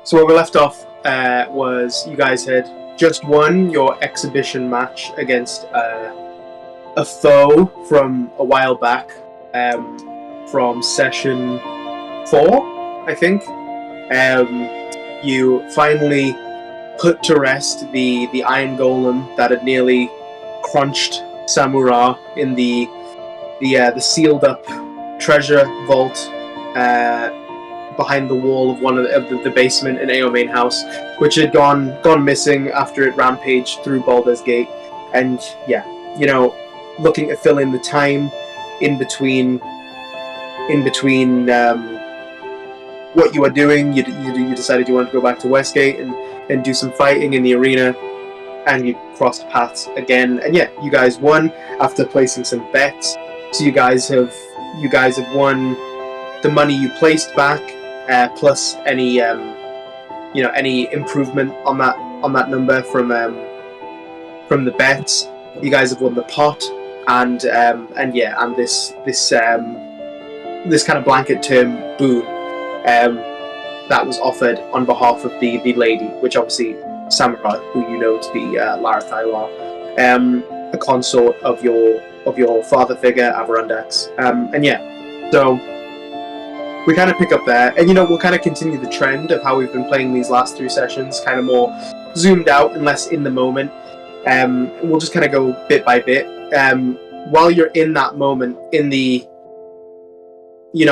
So where we left off was you guys had just won your exhibition match against a foe from a while back, from session 4, I think. You finally put to rest the Iron Golem that had nearly crunched Samura in the sealed up treasure vault behind the wall of one of the basement in AO Main House, which had gone missing after it rampaged through Baldur's Gate. And yeah, looking to fill in the time in between what you were doing, you decided you wanted to go back to Westgate and do some fighting in the arena, and you crossed paths again. And yeah, you guys won after placing some bets. So you guys have won the money you placed back, plus any any improvement on that number from the bets. You guys have won the pot, and this kind of blanket term boon that was offered on behalf of the lady, which obviously Samurai, who you know to be Lara Thylar, a consort of your father figure Avarandax. So we kind of pick up there, and we'll kind of continue the trend of how we've been playing these last 3 sessions, kind of more zoomed out and less in the moment. And we'll just kind of go bit by bit. While you're in that moment, in the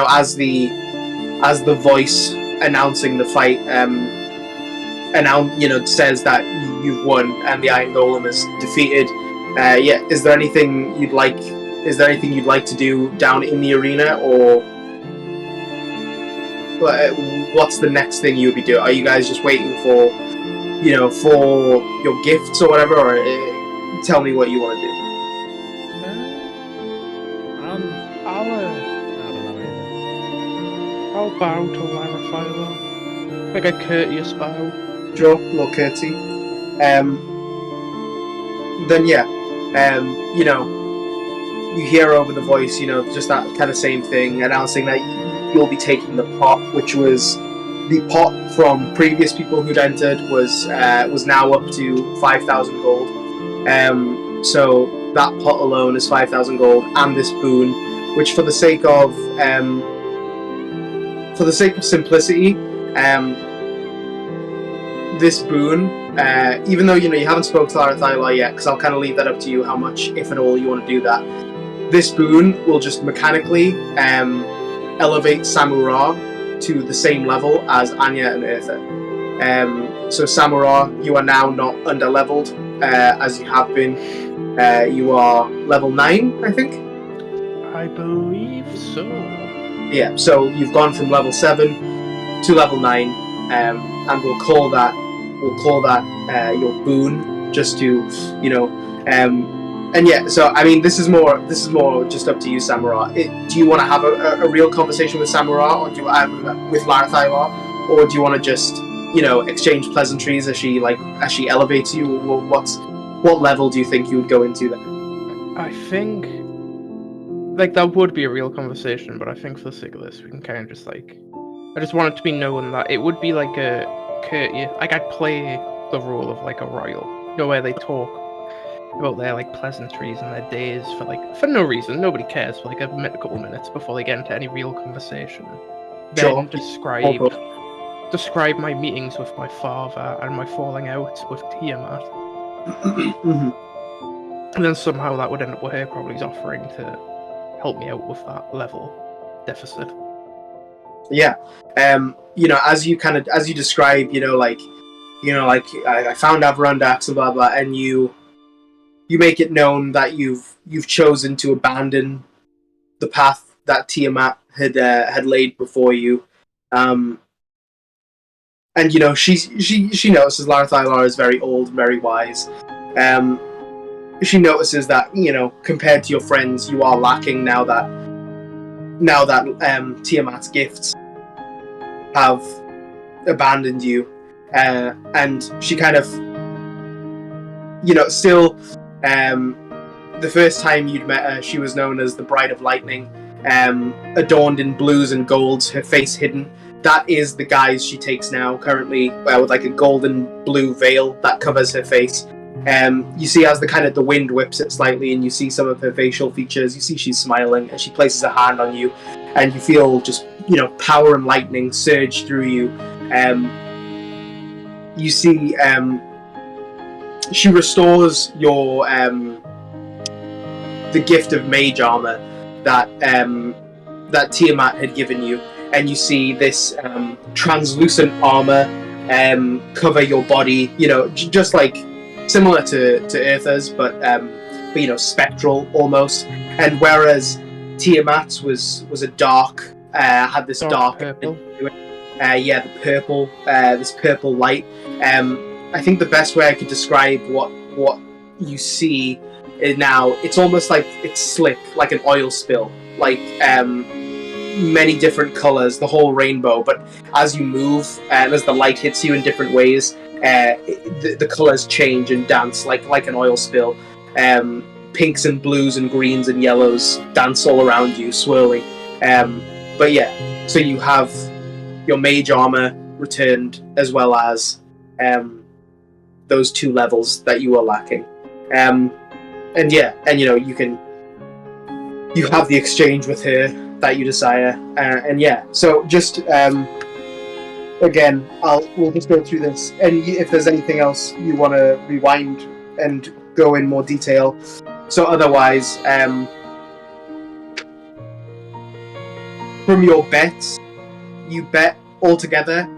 as the voice announcing the fight says that you've won and the Iron Golem is defeated. Is there anything you'd like to do down in the arena, or what's the next thing you would be doing? Are you guys just waiting for your gifts or whatever, or tell me what you want to do? I'll bow to Lara Thylar. Like a courteous bow. Sure, a little curtsy. You hear over the voice, just that kind of same thing, announcing that you'll be taking the pot, which was the pot from previous people who'd entered was now up to 5,000 gold. So that pot alone is 5,000 gold, and this boon, which for the sake of simplicity, this boon, even though you haven't spoken to Lara Thylar yet, because I'll kind of leave that up to you how much, if at all, you want to do that. This boon will just mechanically elevate Samura to the same level as Anya and Eartha. So Samura, you are now not under-leveled as you have been. You are level 9, I think? I believe so. Yeah, so you've gone from level 7 to level 9, and we'll call that your boon, just to so I mean, this is more just up to you, Samura. Do you want to have a real conversation with Samura, or with Lara Thylar, or do you want to just exchange pleasantries as she elevates you? What level do you think you would go into then? I think that would be a real conversation, but I think for the sake of this, we can kind of just I just want it to be known that it would be like a courteous, I'd play the role of a royal, where they talk about their pleasantries and their days for no reason. Nobody cares for a couple minutes before they get into any real conversation. Then describe my meetings with my father and my falling out with Tiamat. Mm-hmm. And then somehow that would end up with her probably offering to help me out with that level deficit. Yeah, as you describe, I found Avarandax and blah blah, and you make it known that you've chosen to abandon the path that Tiamat had laid before you, and she notices Lara Thylar is very old, very wise. She notices that compared to your friends, you are lacking now that Tiamat's gifts have abandoned you, and she kind of still the first time you'd met her, she was known as the Bride of Lightning, adorned in blues and golds, her face hidden, that is the guise she takes now, currently, with like a golden blue veil that covers her face. You see as the wind whips it slightly, and you see some of her facial features. You see she's smiling, and she places a hand on you, and you feel just power and lightning surge through you. You see she restores your the gift of mage armor that Tiamat had given you, and you see this translucent armor cover your body, just like similar to Eartha's, but spectral almost. And whereas Tiamat's was a dark, had this dark purple. the purple, this purple light. I think the best way I could describe what you see is now, it's almost like it's slick, like an oil spill, like many different colors, the whole rainbow. But as you move, and as the light hits you in different ways, the colors change and dance like an oil spill. Pinks and blues and greens and yellows dance all around you, swirling. But yeah, so you have your mage armor returned, as well as those 2 levels that you were lacking. You have the exchange with her that you desire, so just again, we'll just go through this, and if there's anything else you want to rewind and go in more detail. So otherwise, from your bets, you bet altogether,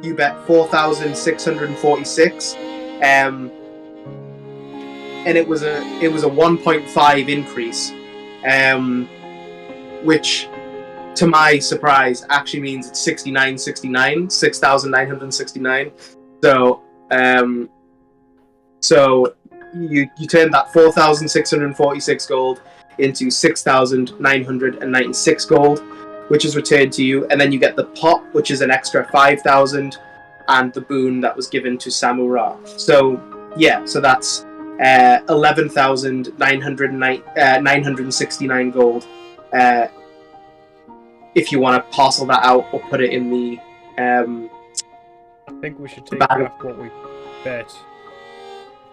4,646, and it was a 1.5 increase, which, to my surprise, actually means it's 6,969. So you turn that 4,646 gold into 6,996 gold, which is returned to you, and then you get the pot, which is an extra 5,000, and the boon that was given to Samura. So that's 11,969 gold. If you want to parcel that out or put it in the I think we should take back what we bet,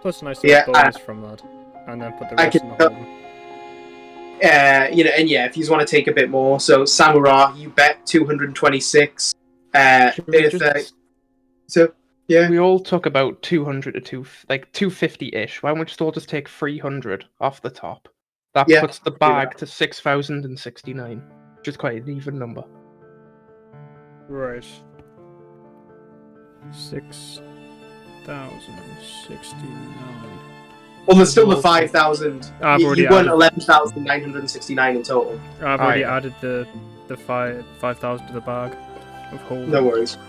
plus a nice bonus from that, and then put the rest in the hole. If you want to take a bit more, so Samura, you bet 226. We all took about 200 to 250-ish. Why don't we just all just take 300 off the top? That puts the bag to 6,069, which is quite an even number. Right. 6,069. Well, there's still the 5,000. You won 11,969 in total. I've already added the 5,000 to the bag of holding. No worries.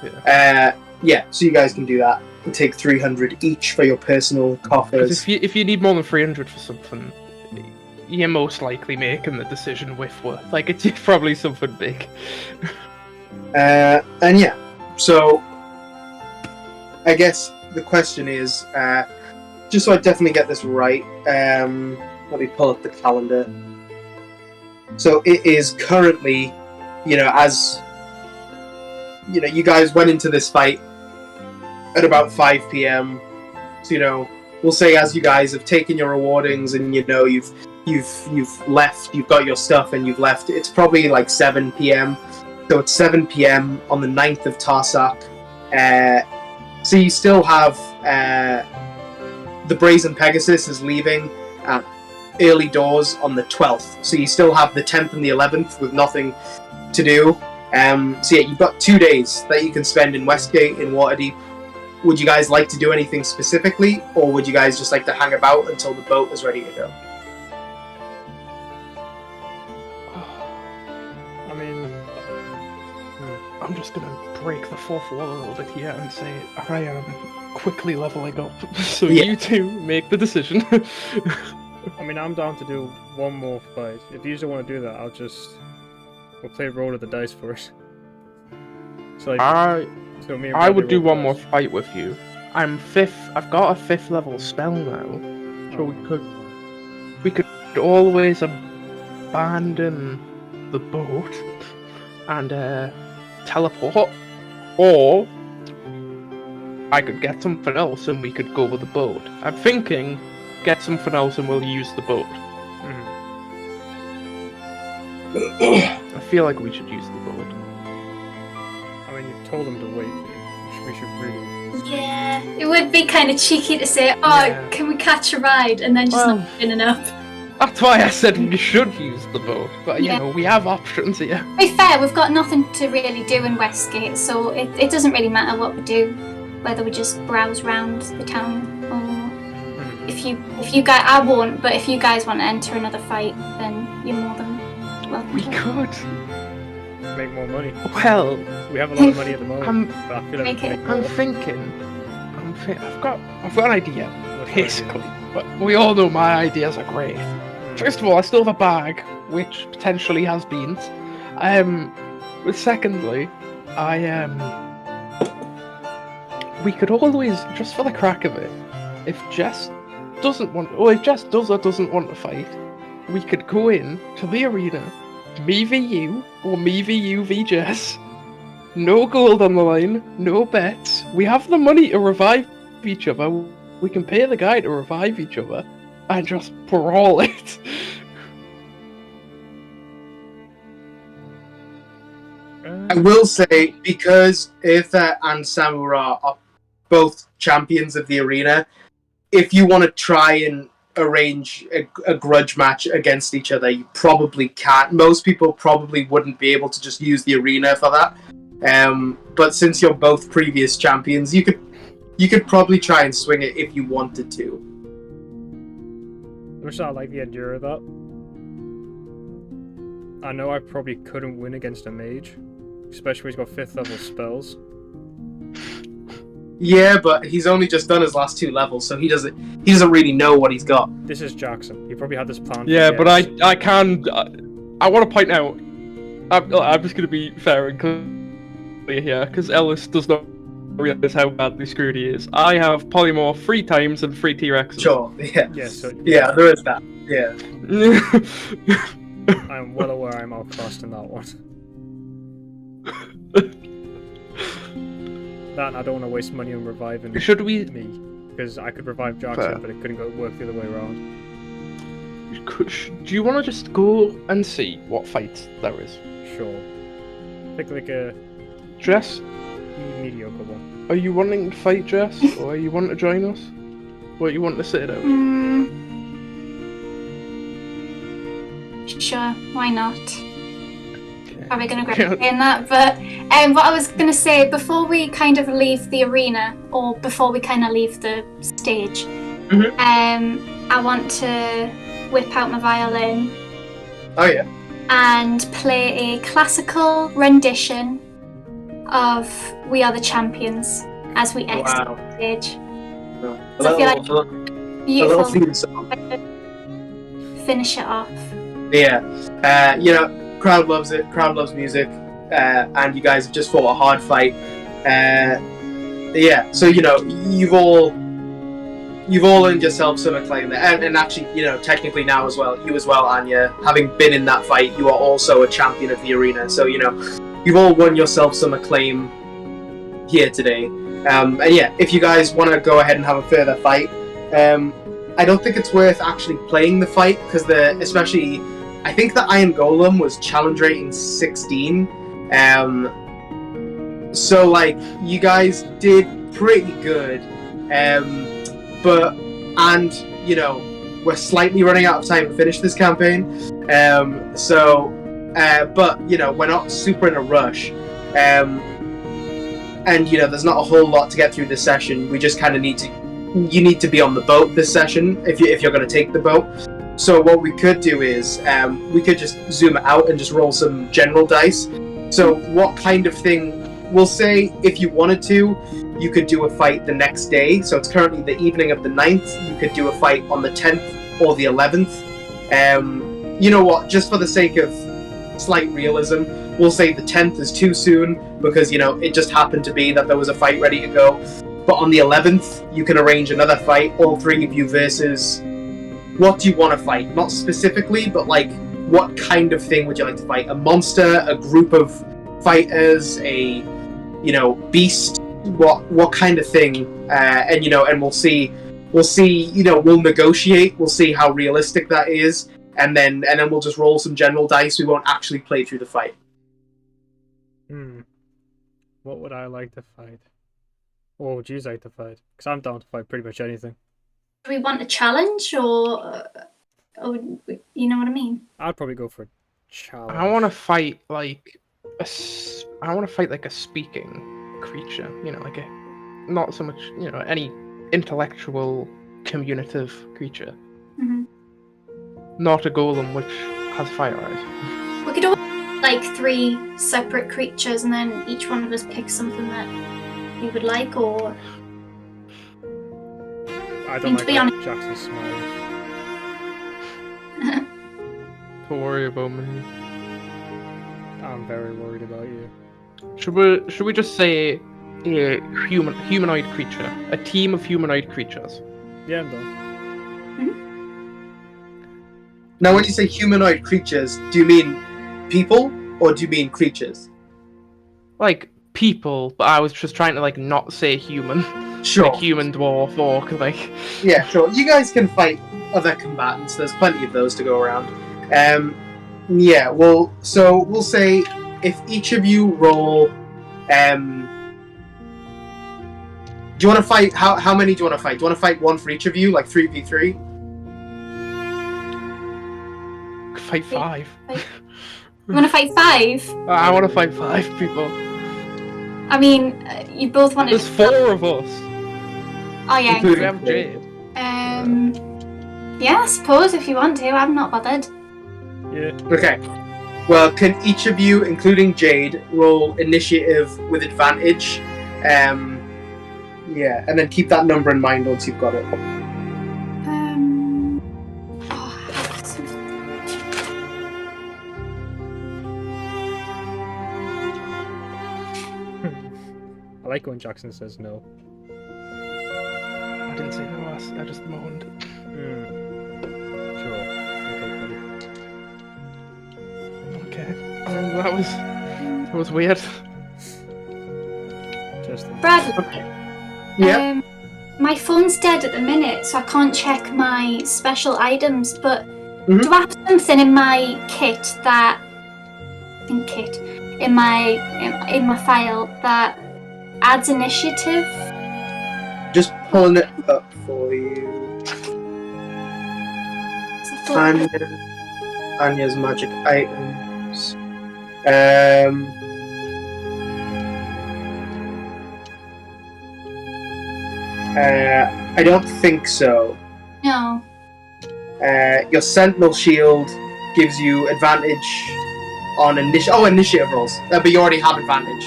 So you guys can do that. You take 300 each for your personal coffers. If you need more than 300 for something, you're most likely making the decision with worth. Like, it's probably something big. So I guess the question is, just so I definitely get this right, let me pull up the calendar. So it is currently, as you guys went into this fight at about 5 p.m. So we'll say as you guys have taken your rewardings and you've left, you've got your stuff and you've left. It's probably like 7 p.m. So it's 7 p.m. on the 9th of Tarsak. So you still have the Brazen Pegasus is leaving at early doors on the 12th. So you still have the 10th and the 11th with nothing to do. You've got 2 days that you can spend in Westgate, in Waterdeep. Would you guys like to do anything specifically, or would you guys just like to hang about until the boat is ready to go? I mean, I'm just gonna break the fourth wall a little bit here and say I am quickly leveling up, so you two make the decision. I mean, I'm down to do one more fight. If you don't want to do that, we'll play roll of the dice for it. So I would do one more fight with you. I'm 5th. I've got a 5th level spell now, so we could always abandon the boat and teleport, or I could get something else and we could go with the boat. I'm thinking, get something else and we'll use the boat. I feel like we should use the boat. I mean, you've told them to wait. We should really... Yeah, it would be kind of cheeky to say, can we catch a ride, and then just not spinning up. That's why I said we should use the boat, but you know, we have options here. To be fair, we've got nothing to really do in Westgate, so it doesn't really matter what we do, whether we just browse around the town, or if you guys, I won't, but if you guys want to enter another fight, then you're more than welcome. We could make more money. Well, we have a lot of money at the moment, but I feel like we can make more. I've got an idea, basically, but we all know my ideas are great. First of all, I still have a bag, which potentially has beans. But secondly, we could always, just for the crack of it, if Jess does or doesn't want to fight, we could go in to the arena, me v you, or me v you v Jess. No gold on the line, no bets. We have the money to revive each other. We can pay the guy to revive each other and just brawl it. I will say, because Eartha and Samura are both champions of the arena, if you want to try and arrange a grudge match against each other, you probably can't. Most people probably wouldn't be able to just use the arena for that. But since you're both previous champions, you could probably try and swing it if you wanted to. Which I like the idea of that. I know I probably couldn't win against a mage, especially when he's got 5th level spells. Yeah, but he's only just done his last 2 levels, so he doesn't really know what he's got. This is Jackson. He probably had this plan. Yeah, but I want to point out, I'm just going to be fair and clear here, because Ellis does not realize how badly screwed he is. I have polymorph 3 times and 3 T-Rexes. Sure, yeah. Yeah, there is that. Yeah. I'm well aware I'm outclassed in that one. That and I don't want to waste money on reviving me, because I could revive Jackson, but it couldn't work the other way around. Do you want to just go and see what fights there is? Sure. Pick like a... Jess? Mediocre one. Are you wanting to fight, Jess? Or are you wanting to join us? Or you want to sit it out? Sure, why not? Probably going to regret saying that, but what I was going to say, before we kind of leave the arena, or before we kind of leave the stage, I want to whip out my violin. Oh yeah. And play a classical rendition of We Are the Champions as we exit the stage. So I feel like beautiful. Finish it off. Yeah. Crowd loves it. Crowd loves music. And you guys have just fought a hard fight. Yeah. So you've all earned yourself some acclaim there, and actually, technically now as well, you as well, Anya, having been in that fight, you are also a champion of the arena. So you've all won yourself some acclaim here today. And yeah, if you guys want to go ahead and have a further fight, I don't think it's worth actually playing the fight, because especially, I think the Iron Golem was challenge rating 16. So you guys did pretty good. But we're slightly running out of time to finish this campaign. But we're not super in a rush. And there's not a whole lot to get through this session. We just kind of need to be on the boat this session if you're going to take the boat. So what we could do is we could just zoom out and just roll some general dice. So what kind of thing? We'll say if you wanted to, you could do a fight the next day. So it's currently the evening of the 9th. You could do a fight on the 10th or the 11th. You know what? Just for the sake of slight realism, we'll say the 10th is too soon, because it just happened to be that there was a fight ready to go. But on the 11th, you can arrange another fight, all 3 of you versus... What do you want to fight? Not specifically, but what kind of thing would you like to fight? A monster, a group of fighters, a beast, what kind of thing, and we'll see, we'll negotiate, we'll see how realistic that is, and then we'll just roll some general dice. We won't actually play through the fight. What would I like to fight? What would you like to fight? Because I'm down to fight pretty much anything. Do we want a challenge, or you know what I mean? I'd probably go for a challenge. I want to fight like a speaking creature. Like not so much any intellectual, communicative creature. Mm-hmm. Not a golem which has fire eyes. We could all like 3 separate creatures, and then each one of us pick something that we would like, or. I don't like that Jackson's smiling. Don't worry about me. I'm very worried about you. Should we just say a humanoid creature? A team of humanoid creatures. Yeah, I'm done. Now, when you say humanoid creatures, do you mean people or do you mean creatures? Like people, but I was just trying to like not say human. Sure. Like human, dwarf, orc, like. Yeah, sure. You guys can fight other combatants. There's plenty of those to go around. Yeah. Well, so we'll say if each of you roll. Do you want to fight? How many do you want to fight? Do you want to fight one for each of you, like 3v3? Fight 5. You want to fight 5? I want to fight 5 people. I mean, you both want to. There's 4 of us. Oh yeah. We have Jade. Yeah, I suppose if you want to. I'm not bothered. Yeah. Okay. Well, can each of you, including Jade, roll initiative with advantage? Yeah, and then keep that number in mind once you've got it. I like when Jackson says no. I didn't say no, I just moaned. Sure. Okay. That was weird. Brad. Okay. Yeah. My phone's dead at the minute, so I can't check my special items. But do I have something in my kit that in my file that adds initiative? Just pulling it up for you. Anya's magic items. I don't think so. No. Your Sentinel Shield gives you advantage on initiative rolls. But you already have advantage.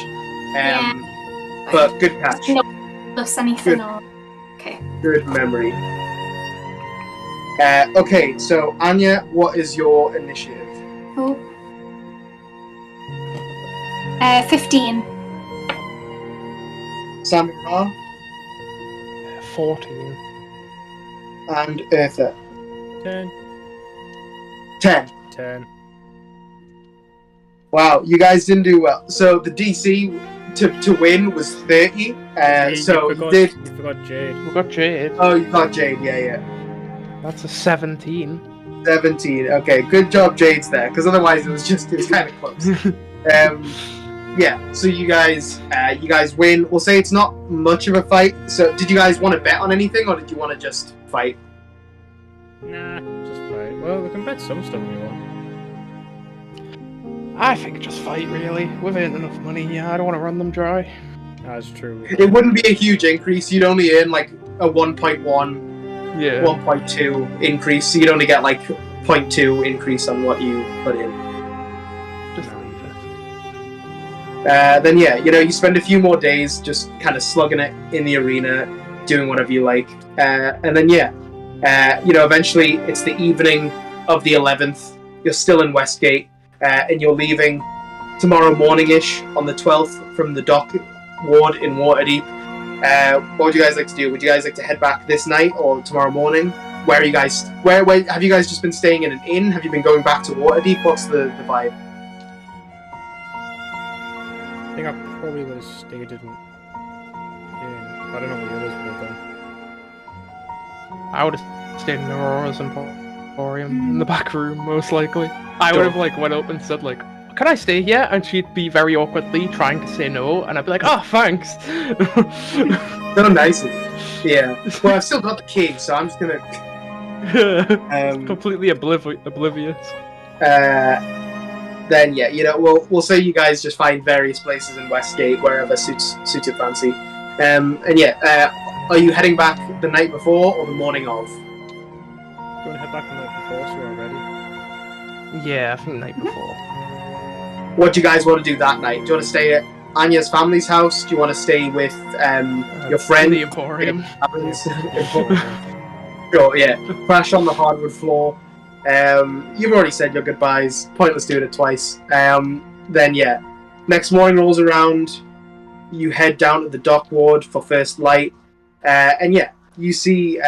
Yeah. But good catch. No plus anything or. Okay. Good memory. Okay, so Anya, what is your initiative? Oh. 15. Samira 14. and Eartha. 10. 10. Wow, you guys didn't do well. So the DC to win was 30. So you did. You forgot Jade. We got Jade. Oh, you got Jade. Yeah. That's a 17. 17. Okay, good job, Jade's there, because otherwise it was kind of close. Yeah. So you guys win. We'll say it's not much of a fight. So did you guys want to bet on anything, or did you want to just fight? Nah, just fight. Well, we can bet some stuff if you want. I think just fight, really. We've earned enough money. Yeah, I don't want to run them dry. That's true. It wouldn't be a huge increase. You'd only earn like a 1.1, Yeah. 1.2 increase. So you'd only get like 0.2 increase on what you put in. Just leave it. Then yeah, you spend a few more days just kind of slugging it in the arena, doing whatever you like, and then yeah, eventually it's the evening of the 11th. You're still in Westgate, and you're leaving tomorrow morning-ish on the 12th from the dock ward in Waterdeep. What would you guys like to do? Would you guys like to head back this night or tomorrow morning? Where are you guys? Where have you guys just been staying in an inn? Have you been going back to Waterdeep? What's the vibe? think I probably would have stayed in. I don't know what the others would have done. I would have stayed in Aurora's Emporium in the back room, most likely. I would have like went up and said like, "Can I stay here?" And she'd be very awkwardly trying to say no, and I'd be like, "Oh, thanks." So nice of you. Yeah. Well, I've still got the key, so I'm just gonna. Completely oblivious. Then yeah, we'll say you guys just find various places in Westgate wherever suits your fancy. And yeah, are you heading back the night before or the morning of? Do you want to head back the night before so we're ready? Yeah, I think the night before. What do you guys want to do that night? Do you want to stay at Anya's family's house? Do you want to stay with your friend? The Emporium. Sure, yeah. Crash on the hardwood floor. You've already said your goodbyes. Pointless doing it twice. Then yeah, next morning rolls around. You head down to the dock ward for first light, and yeah, you see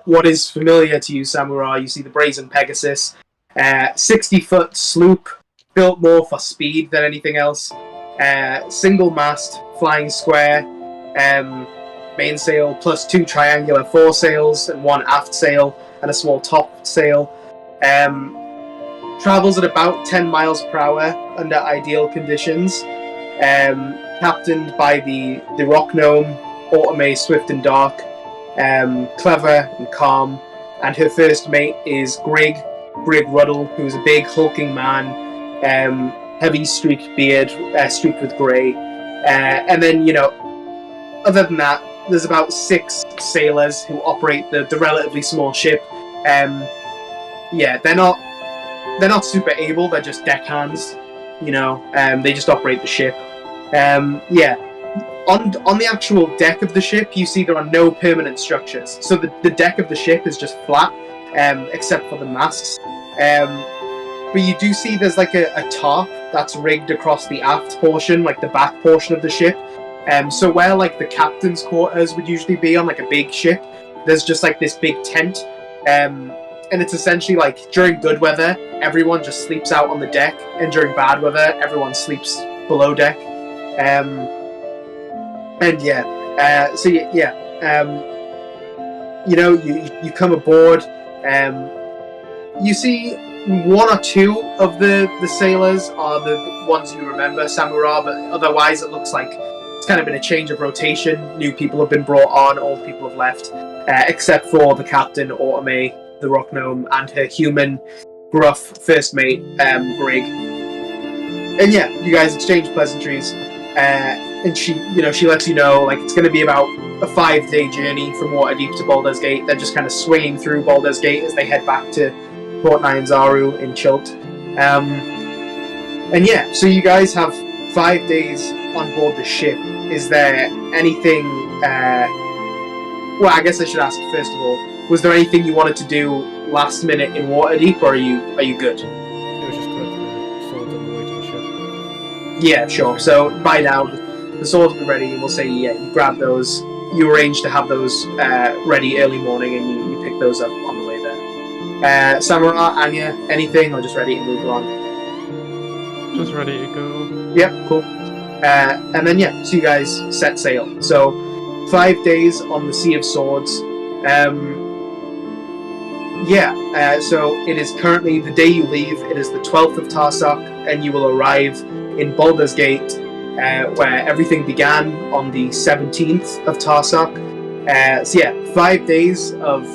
what is familiar to you, Samurai. You see the Brazen Pegasus, 60-foot sloop, built more for speed than anything else. Single mast, flying square, mainsail plus 2 triangular foresails and 1 aft sail and a small top sail. Travels at about 10 miles per hour under ideal conditions. Captained by the rock gnome, Automay Swift and Dark, clever and calm, and her first mate is Grig Ruddle, who's a big hulking man, heavy streaked beard, streaked with grey, and then other than that, there's about 6 sailors who operate the relatively small ship. Yeah, they're not super able. They're just deckhands. They just operate the ship. Yeah. On the actual deck of the ship, you see there are no permanent structures. So the deck of the ship is just flat, except for the masts. But you do see there's like a tarp that's rigged across the aft portion, like the back portion of the ship. So where like the captain's quarters would usually be on like a big ship, there's just like this big tent. And it's essentially like during good weather, everyone just sleeps out on the deck, and during bad weather, everyone sleeps below deck. And yeah, so yeah, you come aboard. You see 1 or 2 of the sailors are the ones you remember, Samurai, but otherwise it looks like it's kind of been a change of rotation. New people have been brought on, old people have left, except for the captain, Automay, the rock gnome, and her human, gruff first mate, Grig. And yeah, you guys exchange pleasantries, and she lets you know like it's going to be about a 5-day journey from Waterdeep to Baldur's Gate. They're just kind of swinging through Baldur's Gate as they head back to Port Nyanzaru in Chilt. And yeah, so you guys have 5 days on board the ship. Is there anything? Well, I guess I should ask first of all. Was there anything you wanted to do last minute in Waterdeep, or are you good? It was just collect the swords on the way to the ship. Yeah, sure. So by now, the swords will be ready, and we'll say you grab those. You arrange to have those ready early morning, and you pick those up on the way there. Samurai, Anya, anything, or just ready to move on? Just ready to go. Yep, cool. And then so you guys set sail. So 5 days on the Sea of Swords. So it is currently the day you leave. It is the 12th of Tarsak, and you will arrive in Baldur's Gate, where everything began on the 17th of Tarsak. 5 days of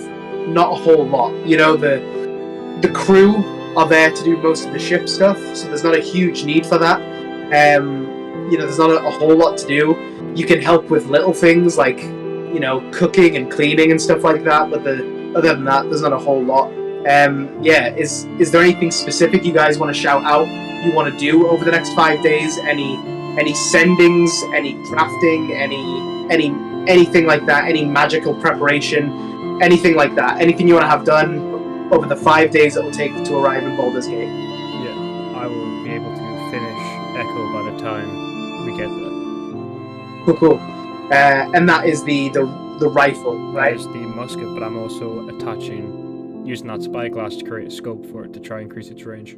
not a whole lot. The crew are there to do most of the ship stuff, so there's not a huge need for that. There's not a whole lot to do. You can help with little things like, cooking and cleaning and stuff like that, but other than that, there's not a whole lot. Is there anything specific you guys want to shout out you want to do over the next 5 days? Any sendings, any crafting, anything like that, any magical preparation, anything like that, anything you want to have done over the 5 days it will take to arrive in Baldur's Gate? Yeah, I will be able to finish Echo by the time we get there. Cool. And that is the rifle, right? That is the musket, but I'm also using that spyglass to create a scope for it to try and increase its range.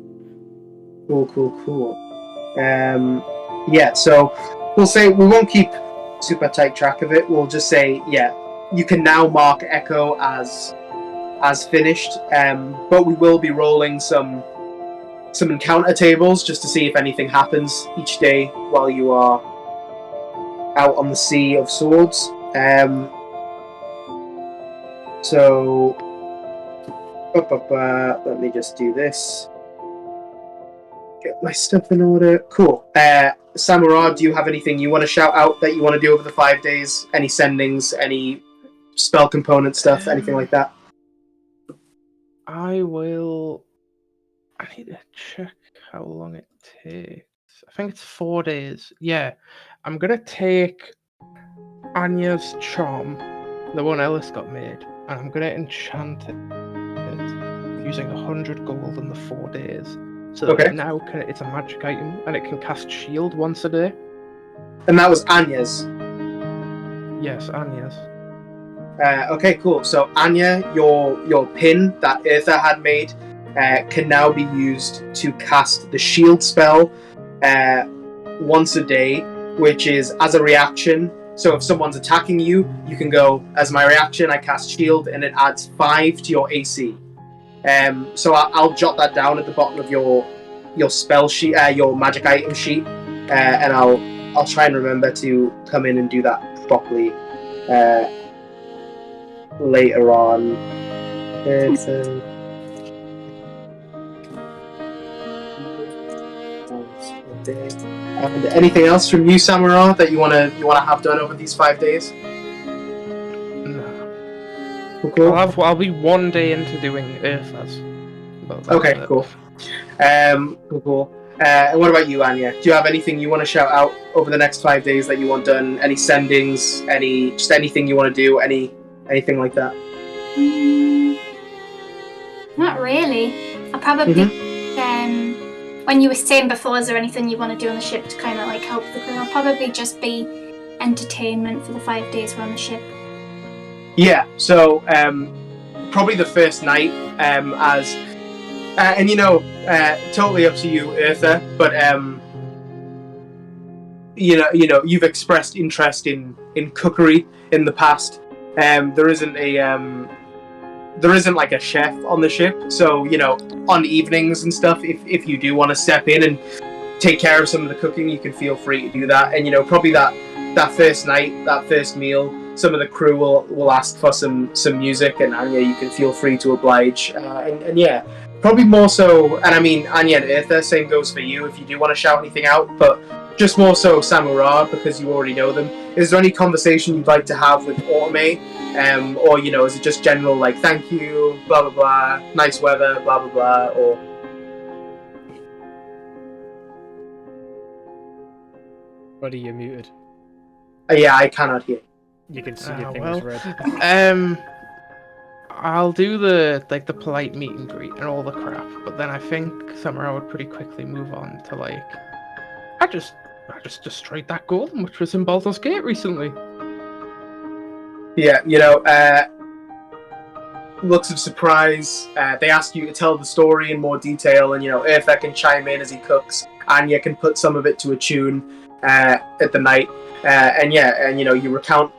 Cool. Yeah, so we'll say we won't keep super tight track of it. We'll just say, yeah, you can now mark Echo as finished, but we will be rolling some encounter tables just to see if anything happens each day while you are out on the Sea of Swords. So, let me just do this. Get my stuff in order. Cool. Samurah, do you have anything you want to shout out that you want to do over the 5 days? Any sendings, any spell component stuff, anything like that? I need to check how long it takes. I think it's 4 days. Yeah. I'm going to take Anya's charm, the one Ellis got made, and I'm going to enchant it using 100 gold in the 4 days. So Okay. that now it's a magic item, and it can cast shield once a day. And that was Anya's. Yes, Anya's. Okay, cool. So Anya, your pin that Eartha had made can now be used to cast the shield spell once a day, which is as a reaction. So if someone's attacking you, you can go, as my reaction, I cast shield, and it adds 5 to your AC. So I'll jot that down at the bottom of your spell sheet, your magic item sheet, and I'll try and remember to come in and do that properly later on. And anything else from you, Samurah, that you wanna have done over these 5 days? No. Cool. I'll be 1 day into doing Earthas. Okay, cool. Cool. And what about you, Anya? Do you have anything you want to shout out over the next 5 days that you want done? Any sendings? Anything you want to do? Anything like that? Not really. I probably when you were saying before, is there anything you want to do on the ship to kind of like help the crew? I'll probably just be entertainment for the 5 days we're on the ship. Yeah. So probably the first night, and totally up to you, Eartha. But you've expressed interest in cookery in the past. There isn't like a chef on the ship, so on evenings and stuff, if you do want to step in and take care of some of the cooking, you can feel free to do that. And probably that first night, that first meal, some of the crew will ask for some music, and Anya, you can feel free to oblige. And yeah, probably more so. And I mean, Anya and Eartha, same goes for you if you do want to shout anything out, but just more so Samurah, because you already know them. Is there any conversation you'd like to have with Automate? Or is it just general, like, thank you, blah blah blah, nice weather, blah blah blah, or Buddy, you're muted. Yeah, I cannot hear. You can see your thing is red. I'll do the polite meet and greet and all the crap, but then I think Samurah would pretty quickly move on to like, I just destroyed that golem which was in Baldur's Gate recently. Yeah, looks of surprise. They ask you to tell the story in more detail, and Eartha can chime in as he cooks. Anya can put some of it to a tune at the night, and you recount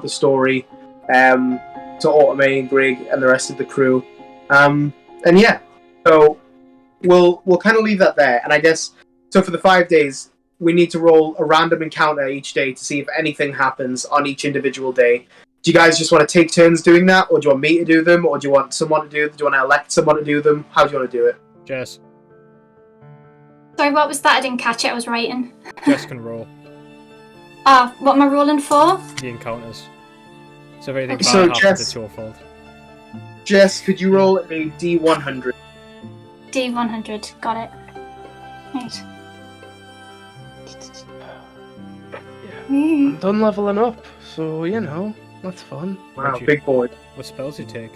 the story to Automate and Greg and the rest of the crew, and yeah, so we'll kind of leave that there. And I guess so for the 5 days, we need to roll a random encounter each day to see if anything happens on each individual day. Do you guys just want to take turns doing that, or do you want me to do them, or do you want someone to do them? Do you want to elect someone to do them? How do you want to do it? Jess. Sorry, what was that? I didn't catch it. I was writing. Jess can roll. What am I rolling for? The encounters. So if anything So, bad happens, Jess- it's your fault. Jess, could you roll a D100? D100. Got it. Right. I'm done leveling up, so that's fun. Wow, big boy. What spells you take?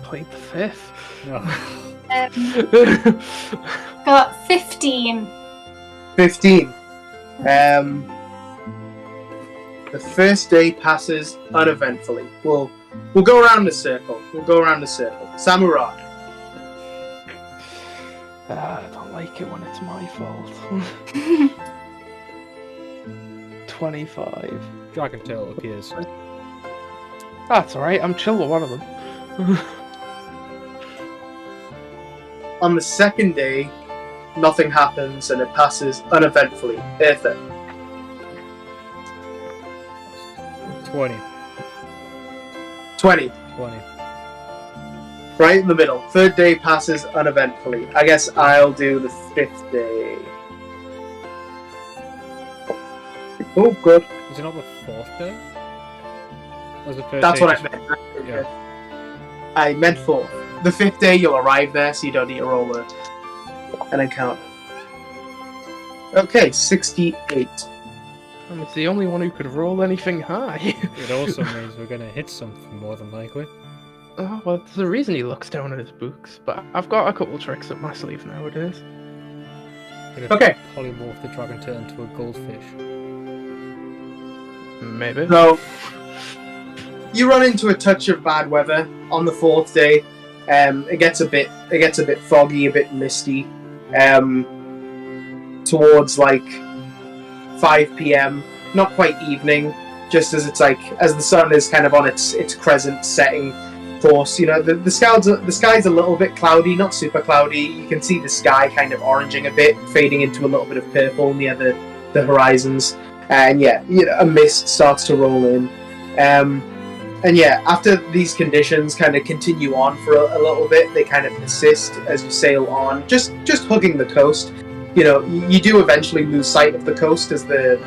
Played the 5th. No. Got 15. 15. The first day passes uneventfully. We'll go around the circle. Samurah. I don't like it when it's my fault. 25. Dragon tail appears. That's alright, I'm chill with one of them. On the second day, nothing happens and it passes uneventfully. Eartha. 20. 20. 20. Right in the middle. Third day passes uneventfully. I guess I'll do the 5th day. Oh, good. Is it not the 4th day? Or is the first That's day what just- I meant. Yeah. I meant 4th. The 5th day, you'll arrive there, so you don't need to roll an encounter. Okay, 68. I'm the only one who could roll anything high. It also means we're gonna hit something more than likely. Oh, well, there's a reason he looks down at his books, but I've got a couple tricks up my sleeve nowadays. Gonna Okay. polymorph the dragon tail into a goldfish. Maybe. So, you run into a touch of bad weather on the 4th day. It gets a bit foggy, a bit misty. Towards like 5 p.m. Not quite evening, just as it's like as the sun is kind of on its crescent setting course. You know, the sky's a little bit cloudy, not super cloudy. You can see the sky kind of oranging a bit, fading into a little bit of purple near the horizons. And yeah, a mist starts to roll in. And yeah, after these conditions kind of continue on for a little bit, they kind of persist as you sail on, just hugging the coast. You know, you do eventually lose sight of the coast as the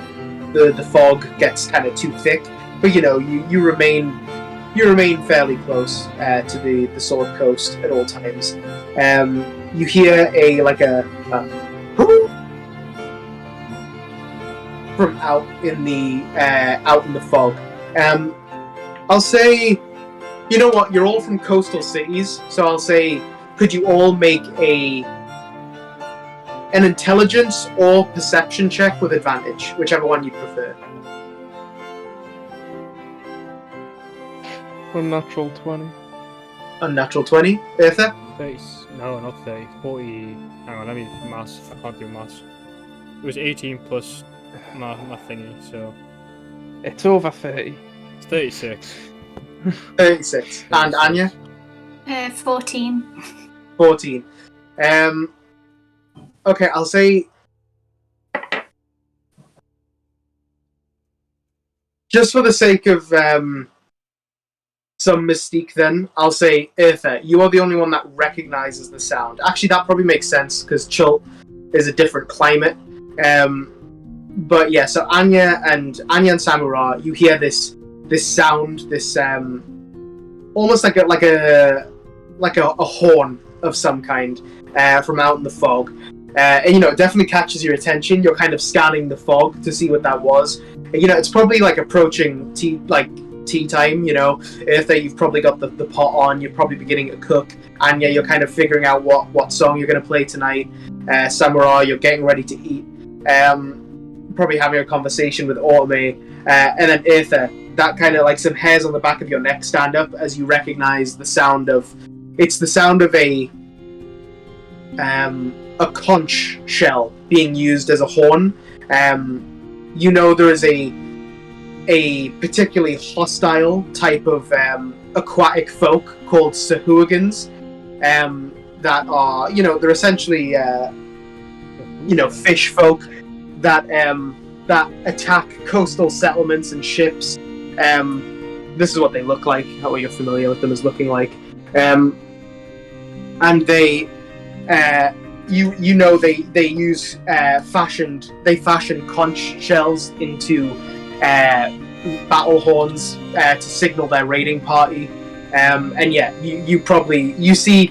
fog gets kind of too thick. But you know, you remain fairly close to the Sword Coast at all times. You hear a from out in the fog. I'll say, you know what? You're all from coastal cities, so I'll say, could you all make an intelligence or perception check with advantage, whichever one you prefer. Unnatural 20. Unnatural 20, Eartha? 30. No, not 30. 40. Hang on, let me maths. I can't do maths. It was 18 plus my thingy, so. It's over 30. It's 36. 36. And Anya? 14. 14. Okay, I'll say... Just for the sake of some mystique then, I'll say, Eartha, you are the only one that recognizes the sound. Actually, that probably makes sense, because Chult is a different climate. But yeah, so Anya and Samura, you hear this sound, this almost like a horn of some kind from out in the fog. And you know, it definitely catches your attention. You're kind of scanning the fog to see what that was. And, you know, it's probably like approaching tea time. You know, Eartha, you've probably got the pot on. You're probably beginning to cook. Anya, you're kind of figuring out what song you're going to play tonight. Samurai, you're getting ready to eat. Probably having a conversation with Automate. And then Eartha, that kind of like some hairs on the back of your neck stand up as you recognize the sound of. It's the sound of a conch shell being used as a horn. You know, there is a particularly hostile type of aquatic folk called Sahuagins that are, you know, they're essentially fish folk that attack coastal settlements and ships. This is what they look like, how you're familiar with them as looking like. And they fashion conch shells into battle horns to signal their raiding party. And yeah, you see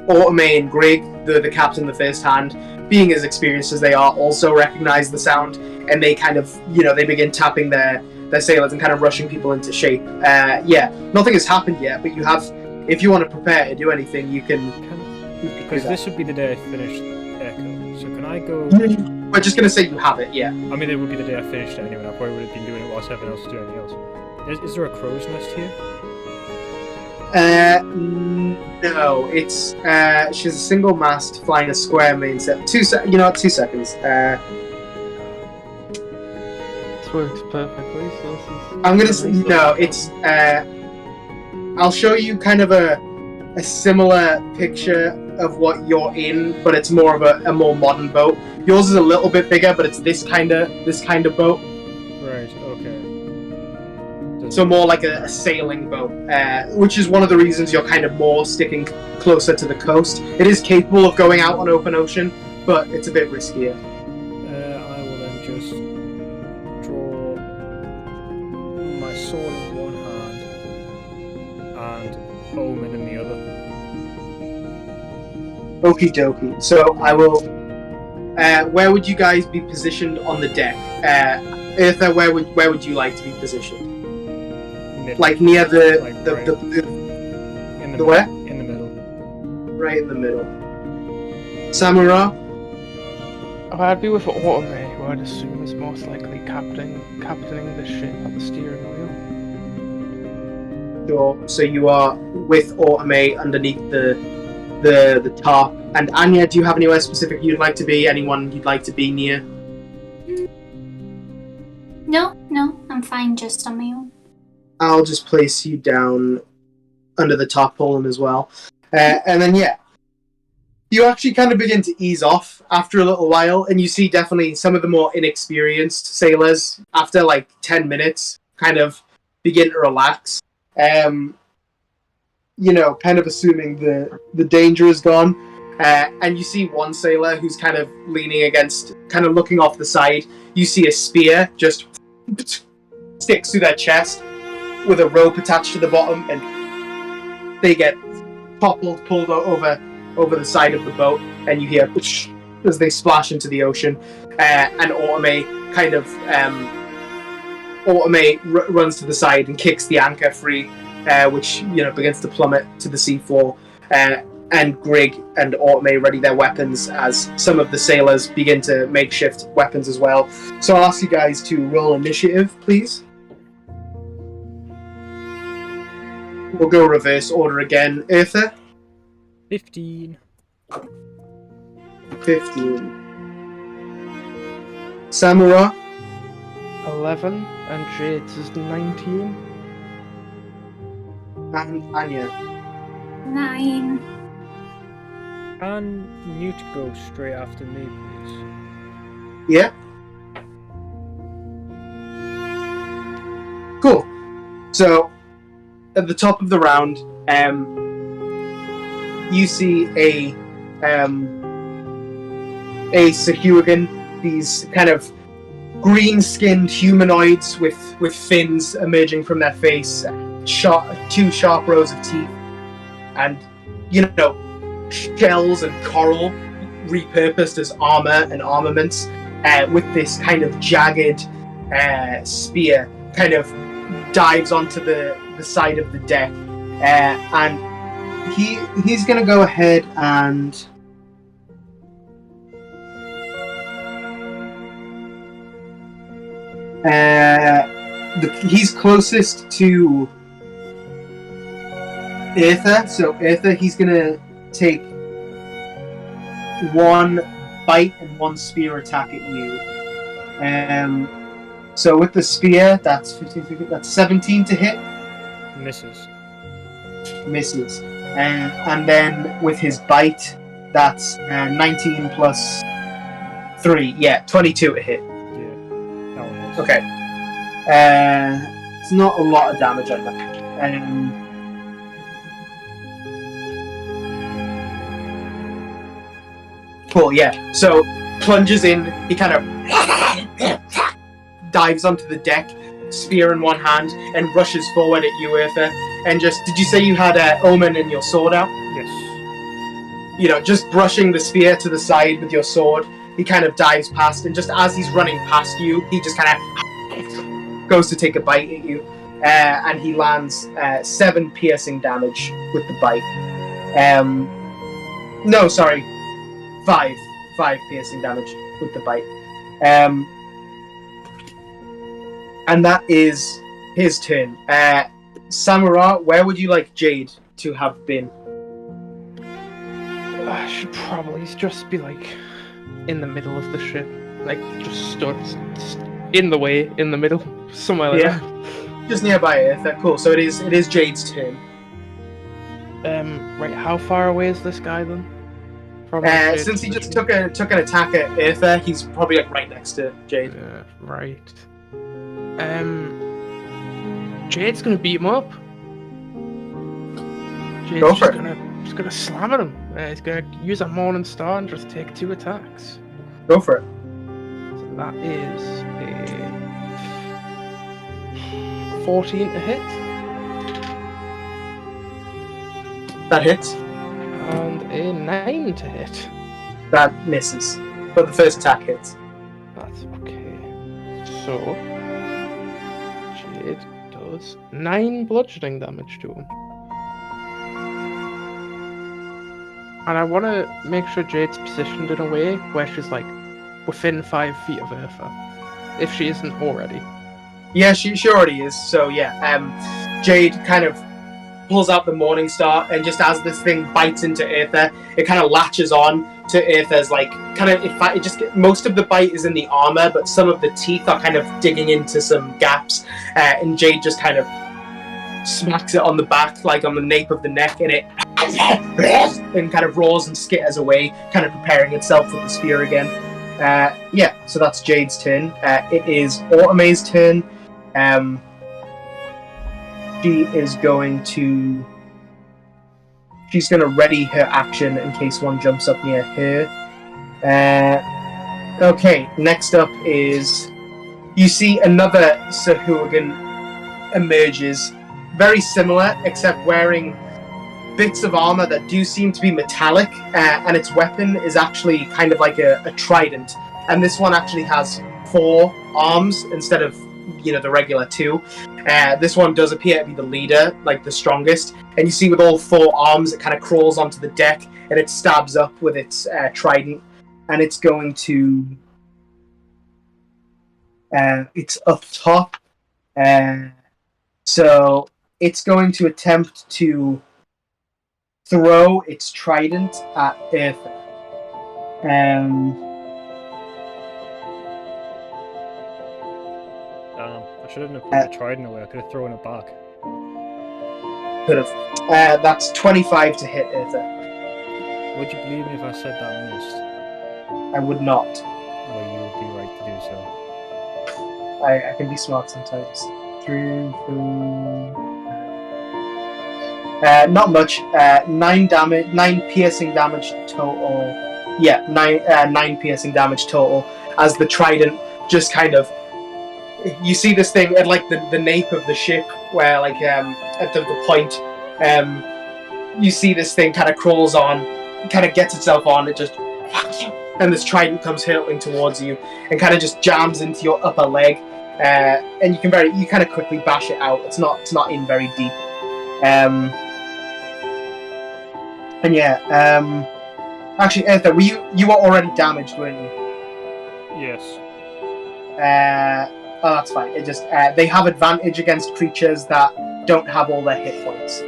Automate and Greg, the captain the first hand, being as experienced as they are, also recognize the sound, and they kind of, you know, they begin tapping their sailors and kind of rushing people into shape. Yeah, nothing has happened yet, but you have, if you want to prepare to do anything, you can. Because this would be the day I finished Echo. So can I go? We're just gonna say you have it, yeah. I mean, it would be the day I finished it anyway. I probably would have been doing it whilst everyone else was doing anything else. Is there a crow's nest here? No, it's she's a single mast flying a square mainsail. 2 seconds. This works perfectly. So this is I'm gonna say no. It's I'll show you kind of a similar picture of what you're in, but it's more of a more modern boat. Yours is a little bit bigger, but it's this kind of boat. Right. Okay. So more like a sailing boat, which is one of the reasons you're kind of more sticking closer to the coast. It is capable of going out on open ocean, but it's a bit riskier. I will then just draw my sword in one hand and Omen in the other. Okie dokie. So I will. Where would you guys be positioned on the deck? Eartha, where would you like to be positioned? Like near the Like the, right the, in the where? In the middle. Right in the middle. Samura? Oh, I'd be with Automate, who I'd assume is most likely captaining the ship at the steering wheel. Sure. So you are with Automate underneath the top. And Anya, do you have anywhere specific you'd like to be? Anyone you'd like to be near? No, I'm fine just on my own. I'll just place you down under the tarpaulin as well. And then, yeah, you actually kind of begin to ease off after a little while, and you see definitely some of the more inexperienced sailors, after like 10 minutes, kind of begin to relax. Kind of assuming the danger is gone. And you see one sailor who's kind of leaning against, kind of looking off the side. You see a spear just sticks through their chest with a rope attached to the bottom, and they get pulled over the side of the boat, and you hear as they splash into the ocean. And Automate kind of runs to the side and kicks the anchor free, which begins to plummet to the seafloor. And Grig and Automate ready their weapons as some of the sailors begin to makeshift weapons as well. So I'll ask you guys to roll initiative, please. We'll go reverse order again. Eartha? 15. 15. Samura? 11, and Jade's is 19. And Anya? 9. Can Newt go straight after me, please? Yeah? Cool. So, at the top of the round, you see a Sahuagin, these kind of green-skinned humanoids with fins emerging from their face, two sharp rows of teeth, and shells and coral repurposed as armor and armaments, with this kind of jagged spear kind of dives onto the side of the deck, and he's gonna go ahead and he's closest to Eartha, so Eartha, he's gonna take one bite and one spear attack at you. So with the spear, that's 15, that's 17 to hit. Misses. And then with his bite, that's 19 plus 3. Yeah, 22 to hit. Yeah, that one is. Okay. It's not a lot of damage on that. Cool, yeah. So, plunges in, he kind of dives onto the deck, spear in one hand, and rushes forward at you, Eartha. And just, did you say you had Omen and your sword out? Yes. Just brushing the spear to the side with your sword, he kind of dives past, and just as he's running past you, he just kind of goes to take a bite at you, and he lands 7 piercing damage with the bite. 5 piercing damage with the bite. And that is his turn. Samara, where would you like Jade to have been? I should probably just be like in the middle of the ship, like just stood in the way, in the middle, somewhere like that. Just nearby Eartha. Cool. So it is Jade's turn. Right, how far away is this guy then? From Since he just took an attack at Eartha, he's probably like right next to Jade. Yeah, right. Jade's gonna beat him up. Jade's Go for just gonna slam at him. He's gonna use a Morning Star and just take 2 attacks. Go for it. So that is a 14 to hit. That hits. And a 9 to hit. That misses. But the first attack hits. That's okay. So, Jade does 9 bludgeoning damage to him. And I want to make sure Jade's positioned in a way where she's like within 5 feet of Eartha, if she isn't already. Yeah, she already is. So yeah, Jade kind of pulls out the Morning Star, and just as this thing bites into Eartha, it kind of latches on to Eartha's like kind of. In fact, most of the bite is in the armor, but some of the teeth are kind of digging into some gaps, and Jade just kind of smacks it on the back, like on the nape of the neck, and it and kind of roars and skitters away, kind of preparing itself for the spear again. Yeah, so that's Jade's turn. It is Autome's turn. She is going to... She's going to ready her action in case one jumps up near her. Okay, next up is... You see another Sahuagin emerges. Very similar, except wearing bits of armor that do seem to be metallic, and its weapon is actually kind of like a trident. And this one actually has 4 arms instead of, the regular 2. This one does appear to be the leader, like the strongest. And you see with all 4 arms, it kind of crawls onto the deck, and it stabs up with its trident. And it's going to... it's up top. So it's going to attempt to throw its trident at Eartha. I shouldn't have put the trident away. I could have thrown it back. Could have. That's 25 to hit Eartha. Would you believe me if I said that missed? I would not. Well, you would be right to do so. I can be smart sometimes. 3, 4... not much. 9 damage, 9 piercing damage total. Yeah, 9 piercing damage total. As the trident just kind of, you see this thing at like the nape of the ship, where like at the point, you see this thing kind of crawls on, kind of gets itself on. It just, and this trident comes hurtling towards you and kind of just jams into your upper leg, and you kind of quickly bash it out. It's not in very deep. And yeah, actually, Eartha, you were already damaged, weren't you? Yes. Oh, that's fine. It just they have advantage against creatures that don't have all their hit points.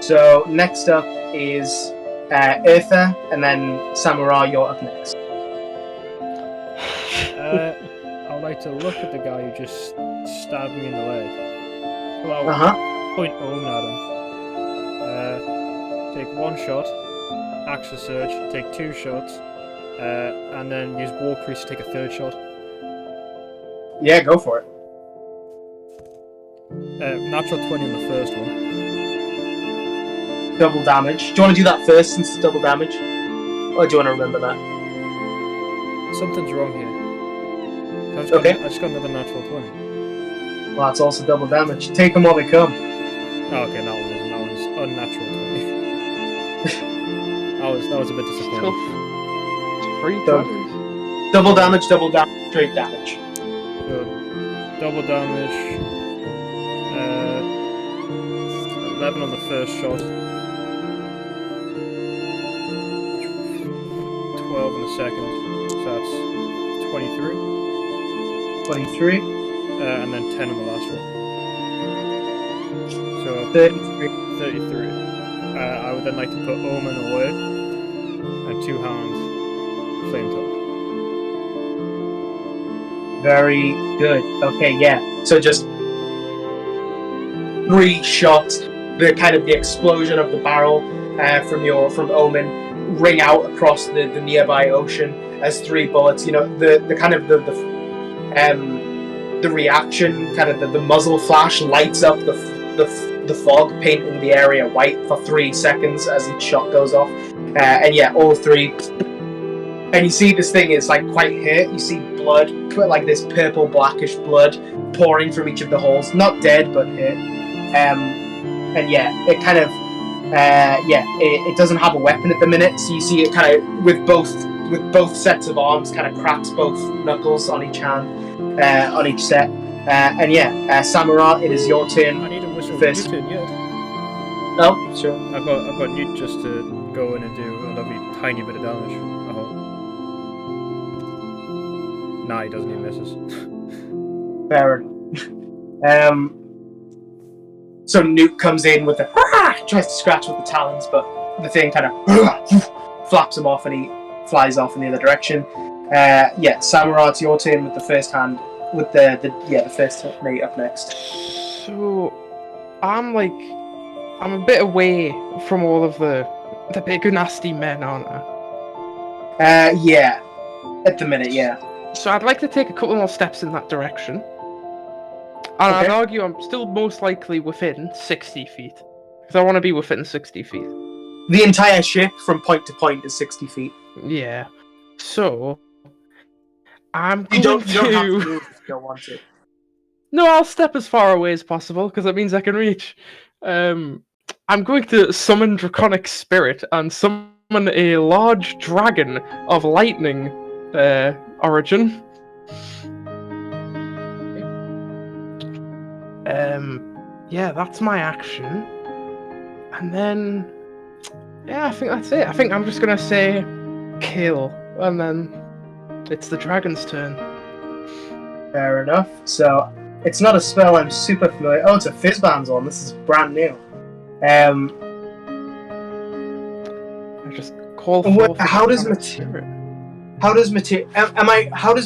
So next up is Eartha, and then Samurai, you're up next. I'd like to look at the guy who just stabbed me in the leg. Well, point home at him. Take 1 shot, Action Surge, take 2 shots, and then use War Priest to take a 3rd shot. Yeah, go for it. Natural 20 on the first one. Double damage. Do you want to do that first since it's double damage? Or do you want to remember that? Something's wrong here. I just got another natural 20. Well, that's also double damage. Take them while they come. Oh, okay, that one isn't. That one's unnatural 20. that was a bit disappointing. Double damage, straight damage. So, double damage. 11 on the first shot. 12 on the second. So that's 23. 23. and then 10 on the last roll. So 33. 33. I would then like to put Omen away and 2-hand Flame-Cloak. Very good. Okay, yeah. So just 3 shots. The kind of the explosion of the barrel from Omen ring out across the nearby ocean as 3 bullets. You know, the kind of the reaction, kind of the muzzle flash lights up the fog, painting the area white for 3 seconds as each shot goes off. And yeah, all 3. And you see this thing is like quite hurt. You see blood, like this purple blackish blood pouring from each of the holes. Not dead, but hurt. And yeah, it kind of it doesn't have a weapon at the minute. So you see it kind of with both sets of arms, kind of cracks both knuckles on each hand, on each set. And yeah, Samara, it is your turn. I need a whistle First. for Newton yet. Oh, sure. I've got Newt just to go in and do a lovely tiny bit of damage. I hope. Nah, he doesn't even misses. Fair enough. So Newt comes in with tries to scratch with the talons, but the thing kind of flaps him off and he flies off in the other direction. Yeah, Samara, it's your turn with the first hand, with the first mate up next. So, I'm a bit away from all of the big nasty men, aren't I? Yeah, at the minute, yeah. So I'd like to take a couple more steps in that direction. And I'd argue I'm still most likely within 60 feet. Because I want to be within 60 feet. The entire ship from point to point is 60 feet. Yeah. So, I'm You going don't have to move if you don't want to. No, I'll step as far away as possible, because that means I can reach. I'm going to summon Draconic Spirit and summon a large dragon of lightning origin. Yeah, that's my action. And then, yeah, I think that's it. I think I'm just gonna say kill, and then it's the dragon's turn. Fair enough. So, it's not a spell I'm super familiar. Oh, it's a Fizzbands one. This is brand new. I just call forth. How does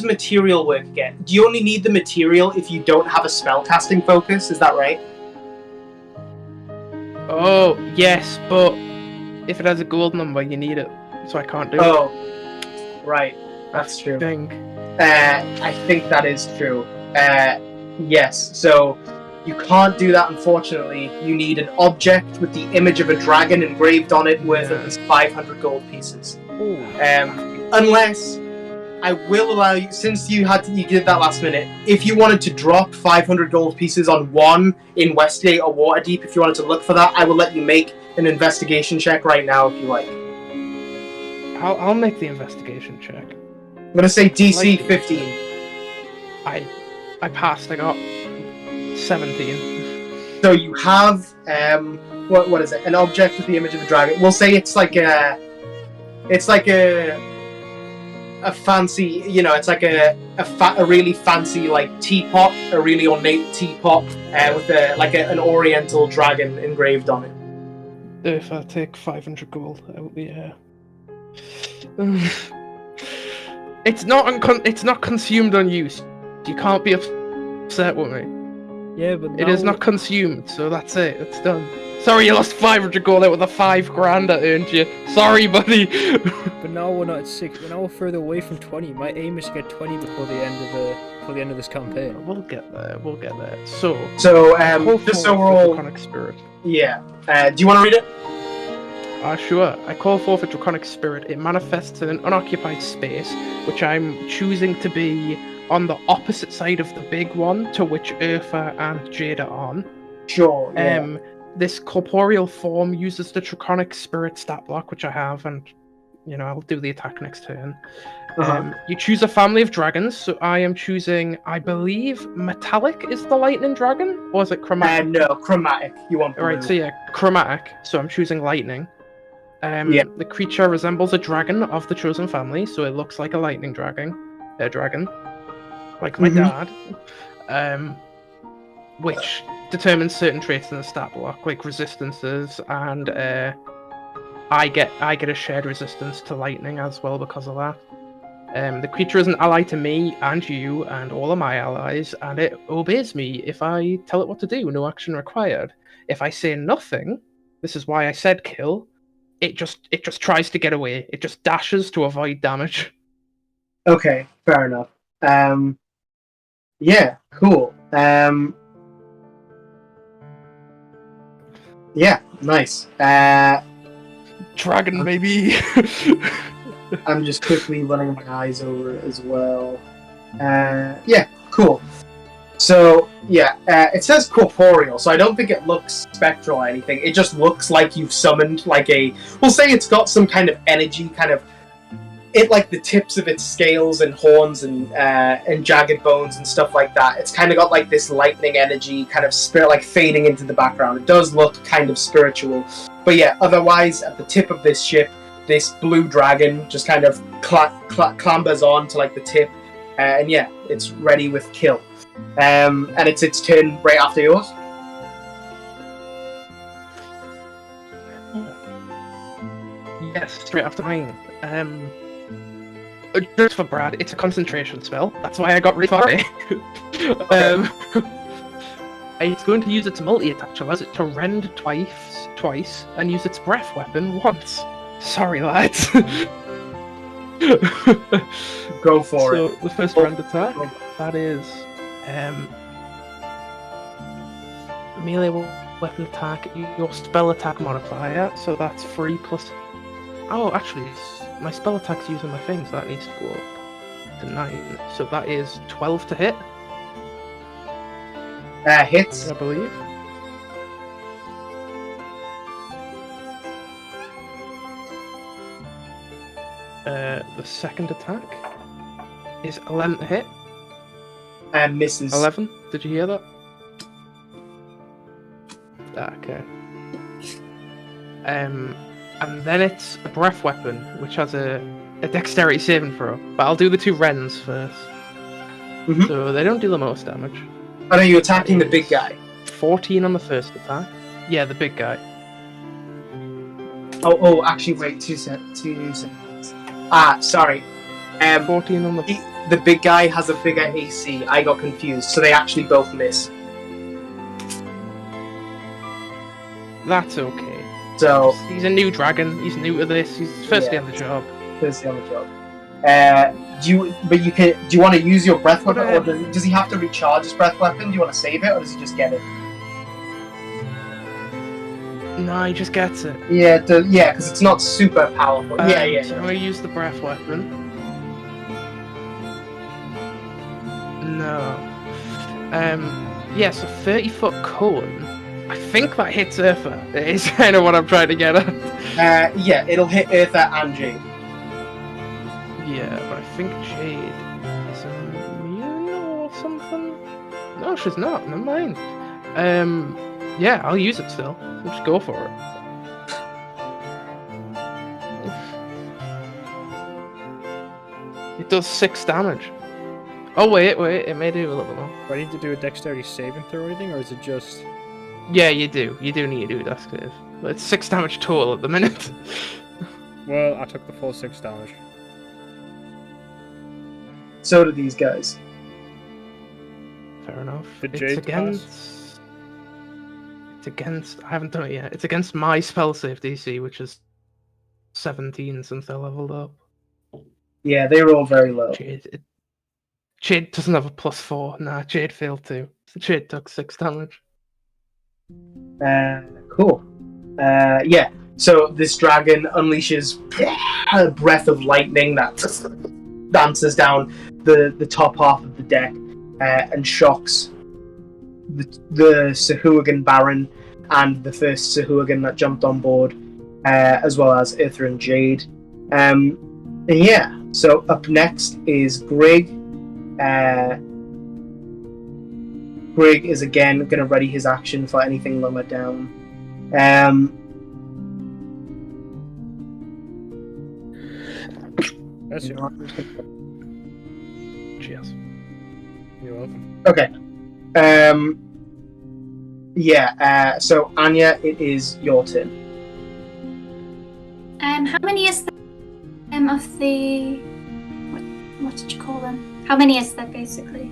material work again? Do you only need the material if you don't have a spellcasting focus? Is that right? Oh, yes, but if it has a gold number, you need it, so I can't do it. Oh, right. That's true. I think that is true. Yes, so you can't do that, unfortunately. You need an object with the image of a dragon engraved on it worth at least 500 gold pieces. Unless I will allow you, since you did that last minute, if you wanted to drop 500 gold pieces on one in Westgate or Waterdeep, if you wanted to look for that, I will let you make an investigation check right now if you like. I'll make the investigation check. I'm gonna say DC 15. I passed. I got 17. So you have what is it? An object with the image of a dragon. We'll say it's like a fancy, it's like a really fancy like teapot, a really ornate teapot with an oriental dragon engraved on it. If I take 500 gold, that would be It's not consumed on use. You can't be upset with me. Yeah, but it is not consumed, so that's it. It's done. Sorry, you lost 500 gold out with the 5 grand I earned you. Sorry, buddy. But now we're not at 6. We're now further away from 20. My aim is to get 20 before the end of this campaign. We'll get there. So just so we're all Draconic Spirit. Yeah. Do you want to read it? Sure. I call forth a Draconic Spirit. It manifests in an unoccupied space, which I'm choosing to be on the opposite side of the big one to which Urfa and Jade are on. Sure. Yeah. This corporeal form uses the Draconic Spirit stat block, which I have, and I'll do the attack next turn. You choose a family of dragons, so I am choosing, I believe, metallic is the lightning dragon, or is it chromatic? No, chromatic. You want Alright, so yeah, chromatic, so I'm choosing lightning. The creature resembles a dragon of the chosen family, so it looks like a lightning dragon. Like my dad. which determines certain traits in the stat block, like resistances, and I get a shared resistance to lightning as well because of that. The creature is an ally to me and you and all of my allies, and it obeys me if I tell it what to do. No action required. If I say nothing, this is why I said kill. It just tries to get away. It just dashes to avoid damage. Okay, fair enough. Yeah, cool. Yeah, nice. Dragon, maybe. I'm just quickly running my eyes over it as well. Yeah, cool. So, yeah, it says corporeal, so I don't think it looks spectral or anything. It just looks like you've summoned, like we'll say it's got some kind of energy, like the tips of its scales and horns and jagged bones and stuff like that. It's kind of got like this lightning energy, kind of spirit, like fading into the background. It does look kind of spiritual. But yeah, otherwise, at the tip of this ship, this blue dragon just kind of clambers on to like the tip, and yeah, it's ready with kill. And it's its turn right after yours. Yes, straight after mine. Just for Brad, it's a concentration spell. That's why I got really far. It's going to use its multi-attack, allows it to rend twice, and use its breath weapon once. Sorry, lads. Go for it. So the first rend attack, that is melee weapon attack, your spell attack modifier, so that's 3 plus... Oh, actually, my spell attack's using my thing, so that needs to go up to 9. So that is 12 to hit. Hits. I believe. The second attack is 11 to hit. And misses. 11? Did you hear that? Okay. And then it's a breath weapon, which has a dexterity saving throw. But I'll do the 2 rends first. Mm-hmm. So they don't do the most damage. And are you attacking the big guy? 14 on the first attack. Yeah, the big guy. Oh, actually, wait, 2 seconds. Sorry. 14 on the... The big guy has a bigger AC. I got confused, so they actually both miss. That's okay. So he's a new dragon. He's new to this. He's firstly on the job. Firstly on the job. Do you want to use your breath weapon, or does he have to recharge his breath weapon? Do you want to save it, or does he just get it? No, he just gets it. Yeah, because it's not super powerful. So I'm yeah. gonna use the breath weapon. No. Yeah, so 30-foot cone. I think that hits Eartha. It is kind of what I'm trying to get at. Yeah, it'll hit Eartha and Jade. Yeah, but I think Jade is immune or something. No, she's not. Never mind. Yeah, I'll use it still. I'll just go for it. It does 6 damage. Oh wait, it may do a little more. Do I need to do a dexterity saving throw or anything, or is it just... Yeah, you do. You do need to do a dex save. But it's 6 damage total at the minute. Well, I took the full 6 damage. So do these guys. Fair enough. Did It's Jade against... It's against... I haven't done it yet. It's against my spell save DC, which is 17 since I leveled up. Yeah, they roll very low. Jade doesn't have a +4. Nah, Jade failed too. So Jade took 6 damage. Cool. Yeah. So this dragon unleashes a breath of lightning that dances down the top half of the deck and shocks the Sahuagin Baron and the first Sahuagin that jumped on board, as well as Eartha and Jade. And yeah. So up next is Grig. Grig is again going to ready his action for anything lower down. That's you. Cheers. You're welcome. Okay. So Anya, it is your turn. How many is there of the what did you call them? How many is there basically?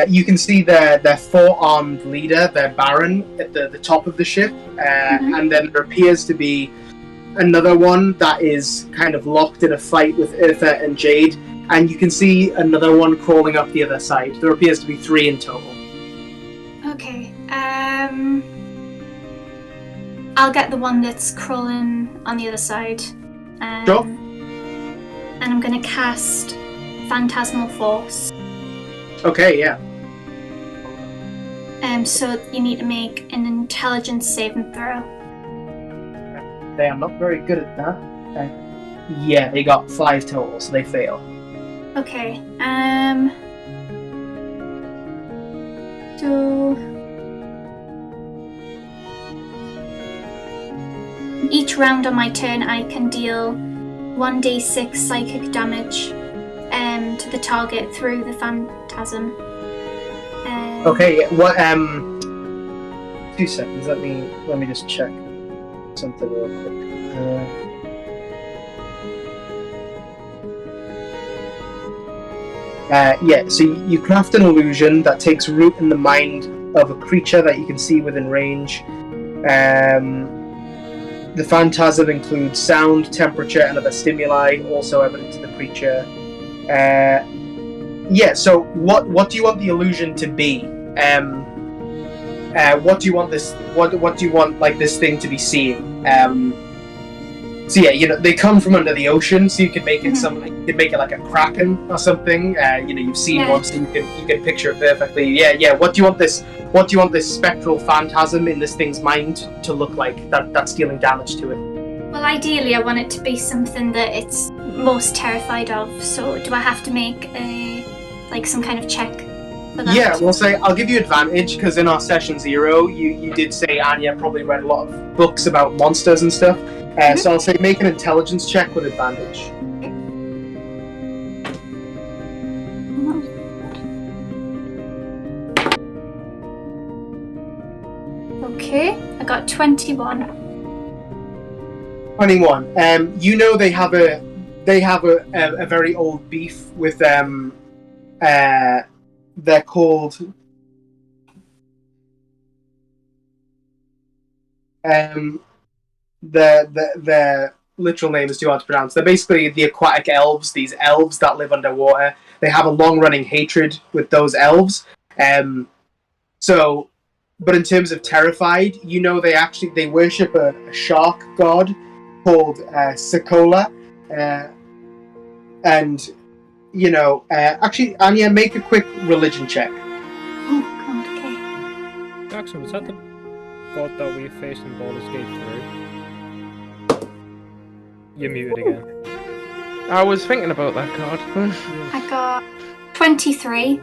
You can see their four-armed leader, their Baron, at the top of the ship, and then there appears to be another one that is kind of locked in a fight with Eartha and Jade, and you can see another one crawling up the other side. There appears to be 3 in total. Okay. I'll get the one that's crawling on the other side. Sure. And I'm gonna cast Phantasmal Force. Okay, yeah. So you need to make an intelligence saving throw. They are not very good at that. Yeah, they got 5 total, so they fail. Okay. So each round on my turn, I can deal 1d6 psychic damage to the target through the phantasm. Okay, what? 2 seconds. Let me just check something real quick. So you craft an illusion that takes root in the mind of a creature that you can see within range. The phantasm includes sound, temperature, and other stimuli, also evident to the creature. So what do you want the illusion to be? What do you want this? What do you want this thing to be seeing? They come from under the ocean, so you can make it you can make it like a kraken or something. You've seen one, so you can picture it perfectly. Yeah. What do you want this spectral phantasm in this thing's mind to look like? That's dealing damage to it. Well, ideally, I want it to be something that it's most terrified of. So, do I have to make some kind of check for that? Yeah, we'll say I'll give you advantage because in our session 0, you did say Anya probably read a lot of books about monsters and stuff. So I'll say make an intelligence check with advantage. Okay, I got 21. 21. They have a very old beef with they're called their literal name is too hard to pronounce. They're basically the aquatic elves, these elves that live underwater. They have a long-running hatred with those elves. But in terms of terrified, they worship a shark god called Sekola. Anya, make a quick religion check. Oh god, okay. Jackson, was that the god that we faced in Baldur's Gate 3? You're muted again. I was thinking about that card. I got 23.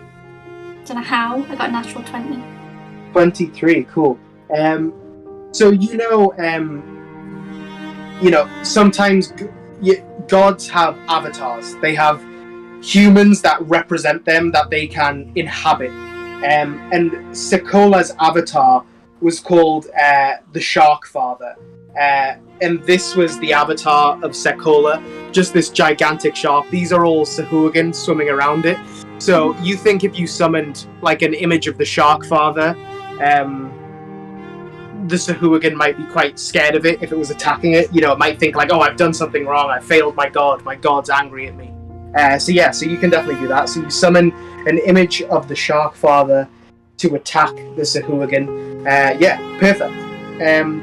Don't know how. I got a natural 20. 23, cool. Sometimes gods have avatars. They have humans that represent them that they can inhabit. And Sekola's avatar was called the Shark Father. And this was the avatar of Sekola, just this gigantic shark. These are all Sahuagin swimming around it. So you think if you summoned an image of the Shark Father, the Sahuagin might be quite scared of it if it was attacking it. It might think I've done something wrong, I failed my god's angry at me. So you can definitely do that. So you summon an image of the Shark Father to attack the Sahuagin. Perfect.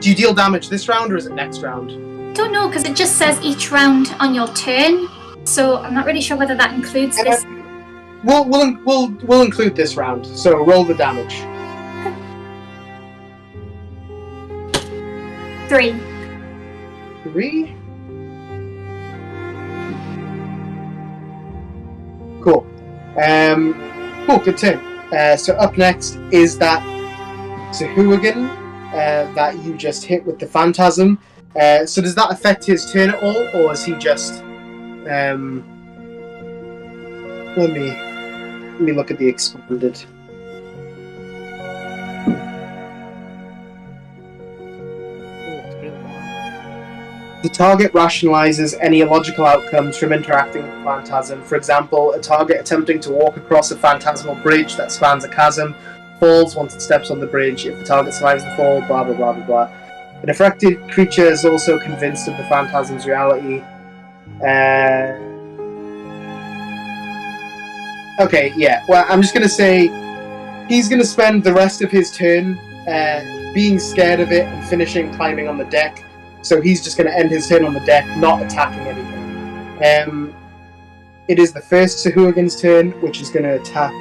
Do you deal damage this round or is it next round? Don't know, because it just says each round on your turn, so I'm not really sure whether that includes this. We'll include this round. So roll the damage. 3. 3? Cool. Good turn. So up next is that Sahuagin that you just hit with the Phantasm. So does that affect his turn at all, or is he just... Let me look at the expanded. The target rationalizes any illogical outcomes from interacting with the phantasm. For example, a target attempting to walk across a phantasmal bridge that spans a chasm falls once it steps on the bridge. If the target survives the fall, blah blah blah blah blah. An affected creature is also convinced of the phantasm's reality. Okay, yeah. Well, I'm just gonna say he's gonna spend the rest of his turn being scared of it and finishing climbing on the deck. So he's just gonna end his turn on the deck, not attacking anything. It is the first Sahuagin's turn, which is gonna attack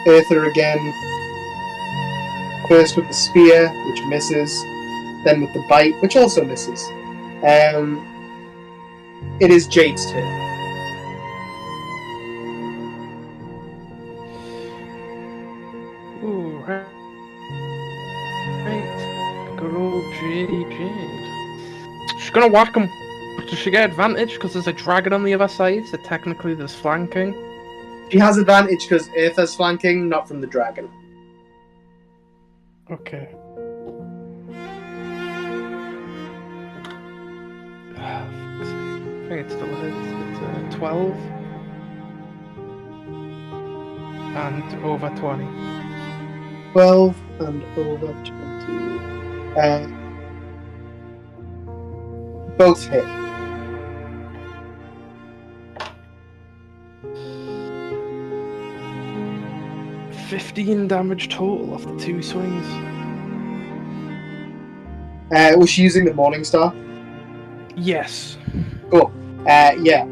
Eartha again. First with the spear, which misses. Then with the bite, which also misses. It is Jade's turn. Ooh, right. Good old Jade. She's gonna whack him. Does she get advantage because there's a dragon on the other side, so technically there's flanking? She has advantage because Eartha's flanking, not from the dragon. Okay. I think it still hits. It's 12. And over 20. 12 and over 20. Both hit. $15 damage total after 2 swings. Was she using the Morning Star? Yes. Cool. Yeah.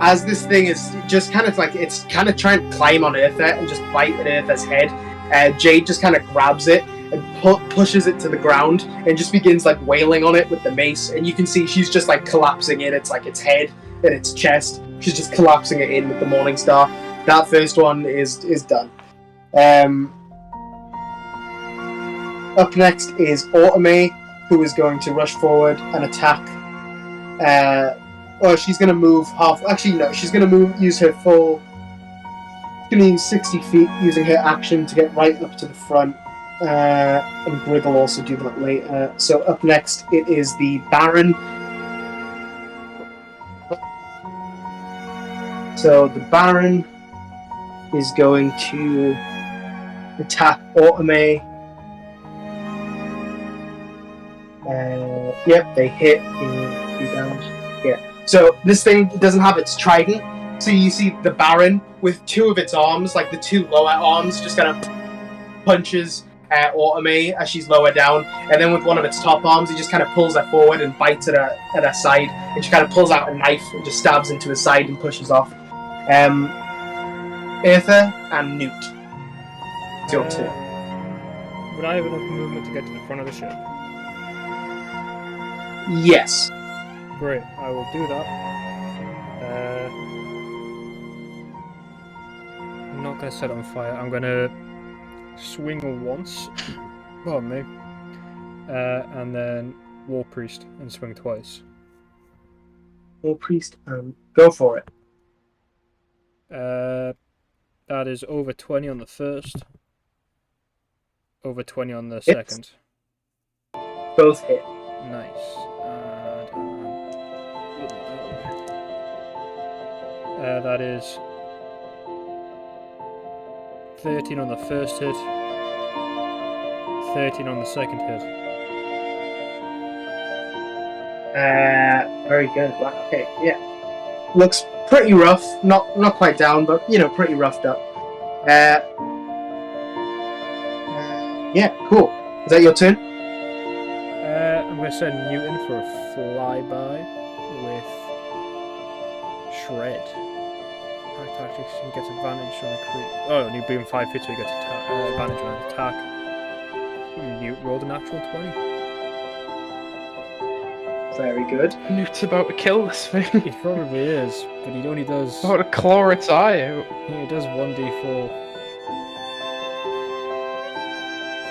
As this thing is just kind of like, it's kind of trying to climb on Eartha and just bite at Eartha's head, Jade just kind of grabs it and pushes it to the ground and just begins like wailing on it with the mace. And you can see she's just like collapsing in. It's like its head and its chest. She's just collapsing it in with the Morning Star. That first one is done. Up next is Automate, who is going to rush forward and attack. Or she's going to move half. Actually, no, she's going to use her full. She's going to use 60 feet using her action to get right up to the front. And Grigg will also do that later. So up next, it is the Baron. So the Baron is going to attack Automate. Yep, they hit in 3 damage. Yeah. So this thing doesn't have its trident. So you see the Baron with 2 of its arms, like the 2 lower arms, just kind of punches Automate as she's lower down, and then with one of its top arms, he just kind of pulls her forward and bites at her side, and she kind of pulls out a knife and just stabs into his side and pushes off. Eartha and Newt, it's your turn. Would I have enough movement to get to the front of the ship? Yes. Great, I will do that. I'm not going to set it on fire. I'm going to swing once. Pardon me. And then War Priest and swing twice. War Priest, go for it. That is over 20 on the first. Over 20 on the Hits. second. Both hit. Nice. That is 13 on the first hit, 13 on the second hit. Very good. Okay, yeah. Looks pretty rough. Not quite down, but you know, pretty roughed up. Yeah, cool. Is that your turn? I'm going to send Newton for a flyby with Shred. Tactics, he gets advantage on a crit. Oh, and you boom 5 feet, so he gets advantage on an attack. Newt rolled a natural 20. Very good. Newt's about to kill this thing. He probably is, but he only does. About to claw its eye out. Yeah, he does 1d4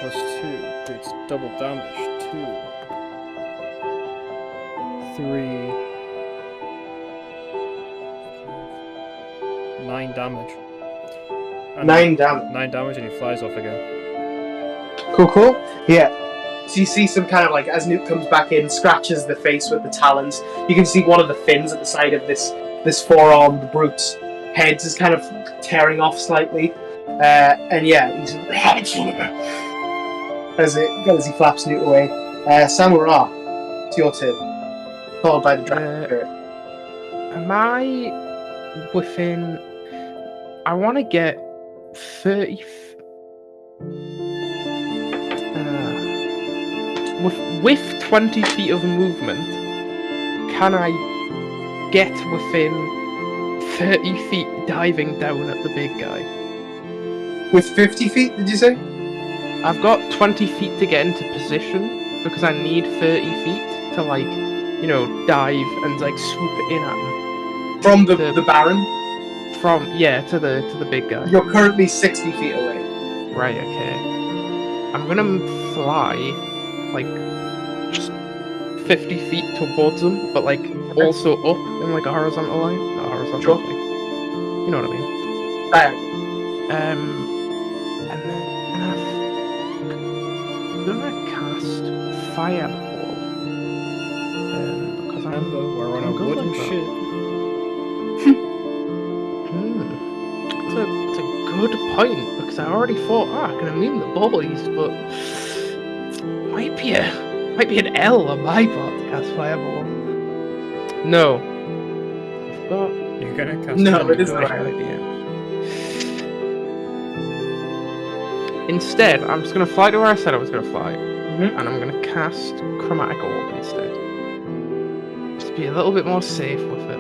plus 2. It's double damage. 2, 3, 9 damage. And 9 damage. 9 damage, and he flies off again. Cool. Yeah. So you see some kind of like, as Newt comes back in, scratches the face with the talons. You can see one of the fins at the side of this forearmed brute's head is kind of tearing off slightly. And yeah, he's as he flaps Newt away. Samura, it's your turn. Followed by the dragon spirit. Am I within... I want to get 30... with 20 feet of movement, can I get within 30 feet diving down at the big guy? With 50 feet, did you say? I've got 20 feet to get into position, because I need 30 feet to, like, you know, dive and, like, swoop in at him. From the Baron? To the big guy. You're currently 60 feet away. Right, okay. I'm gonna fly, like, just 50 feet towards him, but, like, also up in, like, a horizontal line. Not horizontal, Sure. like, you know what I mean. And then I'm gonna cast Fireball. Because Remember, we're on a wooden ship. It's a good point, because I already thought, I can immune the bullies, but might be an L on my part to cast Fireball. No. I've got... You're gonna cast No, it it isn't right right. idea. Instead, I'm just gonna fly to where I said I was gonna fly, and I'm gonna cast Chromatic Orb instead. Just be a little bit more safe with it.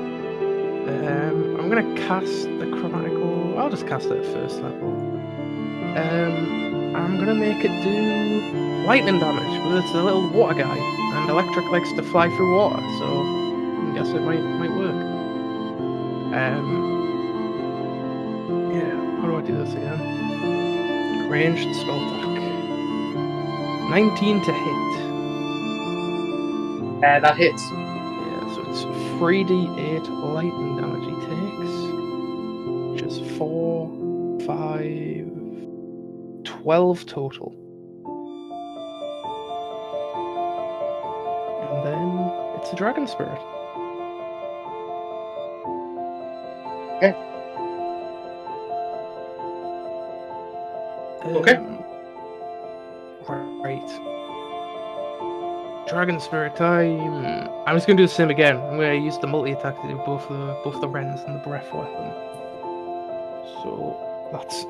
I'm gonna cast the Chromatic Orb. I'll just cast it at first level. I'm gonna make it do lightning damage, because it's a little water guy, and electric likes to fly through water, so I guess it might work. Yeah, how do I do this again? Ranged spell attack. 19 to hit. That hits. Yeah, so it's 3d8 lightning damage he takes. Which is 4, 5, 12 total. And then it's a dragon spirit. Okay. Okay. Right. Dragon Spirit time. I'm just gonna do the same again. I'm gonna use the multi-attack to do both the rends and the breath weapon. So that's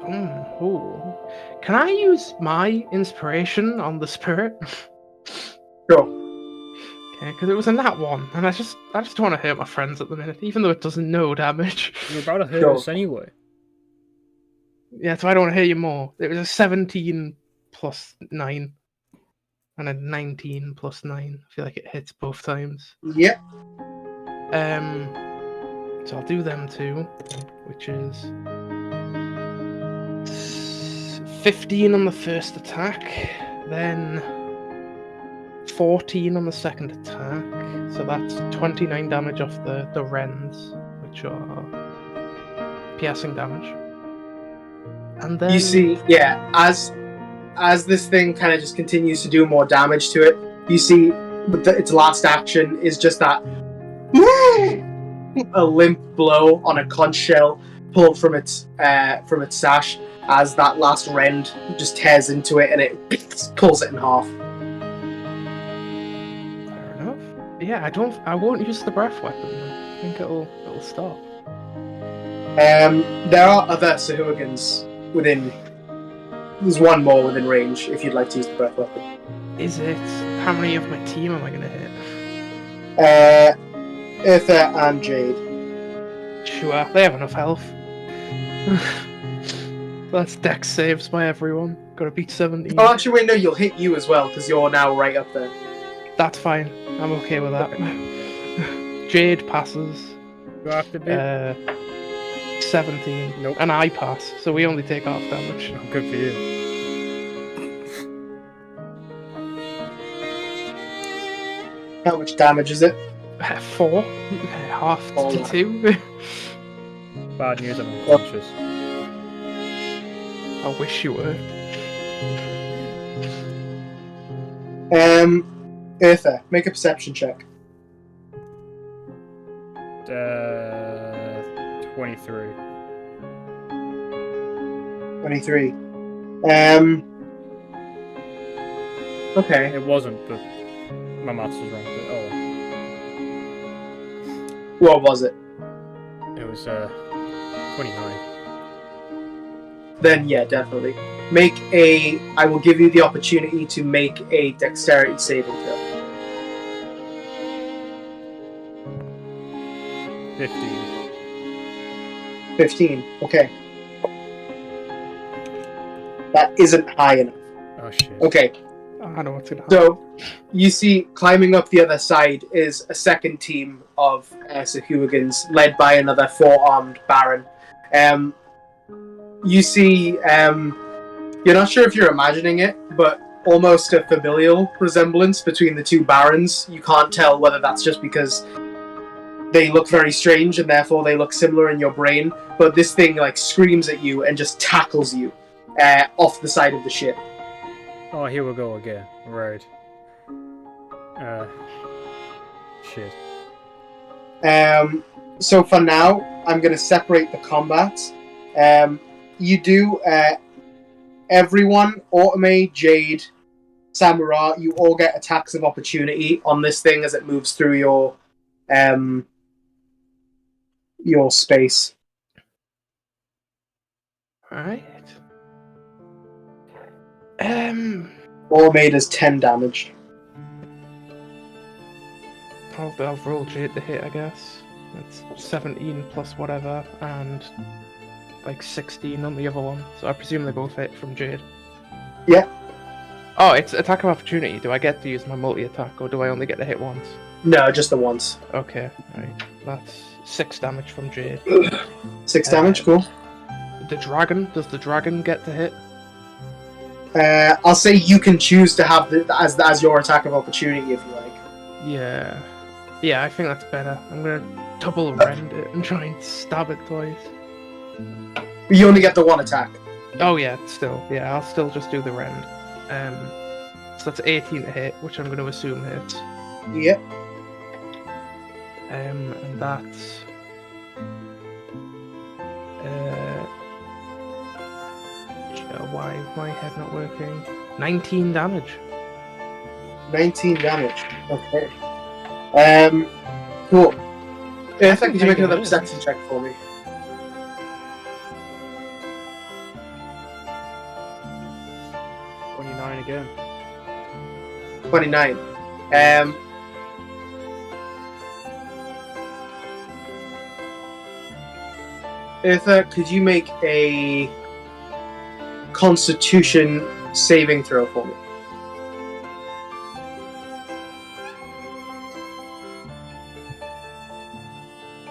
Can I use my inspiration on the spirit? Sure. Okay, because it was a nat 1, and I just don't want to hurt my friends at the minute, even though it doesn't know damage. You're about to hurt Sure. us anyway. Yeah, so I don't want to hurt you more. It was a 17 plus 9. And a 19 plus 9. I feel like it hits both times. Yep. So I'll do them too, which is 15 on the first attack, then 14 on the second attack. So that's 29 damage off the rends, which are piercing damage. And then You see, yeah, as this thing kind of just continues to do more damage to it, you see its last action is just that a limp blow on a conch shell pulled from its sash as that last rend just tears into it and it pulls it in half. Fair enough. Yeah, I won't use the breath weapon. I think it'll stop. There are other Sahuagins within. There's one more within range if you'd like to use the breath weapon. Is it? How many of my team am I gonna hit? Eartha and Jade. Sure, they have enough health. That's dex saves by everyone. Gotta beat 17. Oh, actually, wait, no, you'll hit you as well because you're now right up there. That's fine. I'm okay with that. Jade passes. You have to be. 17. Nope. And I pass, so we only take half damage. Oh, good for you. How much damage is it? 4. Half to 2. Bad news, I'm unconscious. I wish you were. Eartha, make a perception check. 23. 23. Okay. It wasn't, but my maths was wrong. But oh, What was it? it was 29. Then yeah, definitely. I will give you the opportunity to make a dexterity saving throw. 15. 15. Okay. That isn't high enough. Oh shit. Okay. I know what's gonna happen. So, you see, climbing up the other side is a second team of Sahuagins, led by another 4-armed Baron. You see, you're not sure if you're imagining it, but almost a familial resemblance between the two Barons. You can't tell whether that's just because they look very strange and therefore they look similar in your brain, but this thing like screams at you and just tackles you off the side of the ship. Oh, here we go again. Right. Shit. So for now, I'm going to separate the combats. You do, everyone, Automate, Jade, Samurai, you all get attacks of opportunity on this thing as it moves through your space. Alright. Automate does 10 damage. I'll roll Jade to hit, I guess. That's 17 plus whatever, and like 16 on the other one. So I presume they both hit from Jade. Yeah. Oh, it's attack of opportunity. Do I get to use my multi-attack, or do I only get to hit once? No, just the once. Okay, right. That's 6 damage from Jade. 6 damage, cool. The dragon, does the dragon get to hit? I'll say you can choose to have as your attack of opportunity if you like. Yeah. Yeah, I think that's better. I'm gonna double rend it and try and stab it twice. But you only get the one attack. Oh yeah, still. Yeah, I'll still just do the rend. So that's 18 to hit, which I'm gonna assume hits. Yep. And that's why is my head not working? 19 damage. 19 damage. Okay. Cool. Eartha, could you make another perception check for me? Again. 29. Eartha, could you make a Constitution saving throw for me?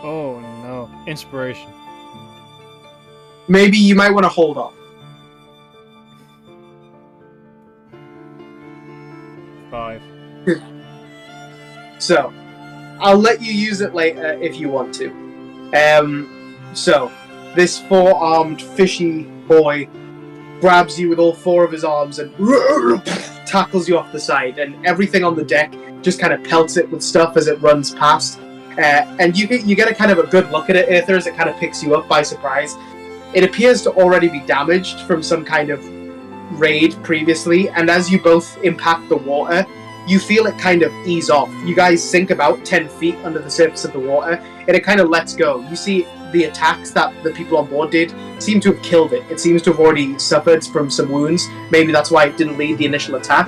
Oh no. Inspiration. Maybe you might want to hold off. 5. So, I'll let you use it later if you want to. So, this 4-armed fishy boy grabs you with all 4 of his arms and tackles you off the side, and everything on the deck just kind of pelts it with stuff as it runs past. And you get a kind of a good look at it, Aether, as it kind of picks you up by surprise. It appears to already be damaged from some kind of raid previously, and as you both impact the water, you feel it kind of ease off. You guys sink about 10 feet under the surface of the water, and it kind of lets go. You see the attacks that the people on board did seem to have killed it. It seems to have already suffered from some wounds. Maybe that's why it didn't lead the initial attack.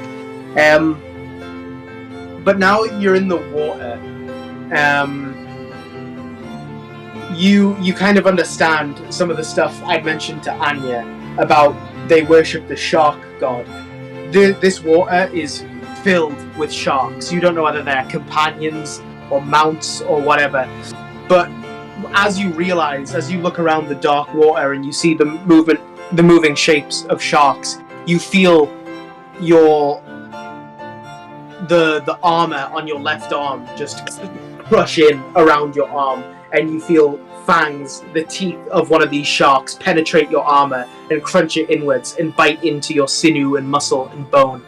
But now you're in the water. You kind of understand some of the stuff I mentioned to Anya about they worship the shark god. This water is filled with sharks. You don't know whether they're companions or mounts or whatever. But as you realize, as you look around the dark water and you see the moving shapes of sharks, you feel the armor on your left arm just crush in around your arm, and you feel fangs, the teeth of one of these sharks, penetrate your armor and crunch it inwards and bite into your sinew and muscle and bone.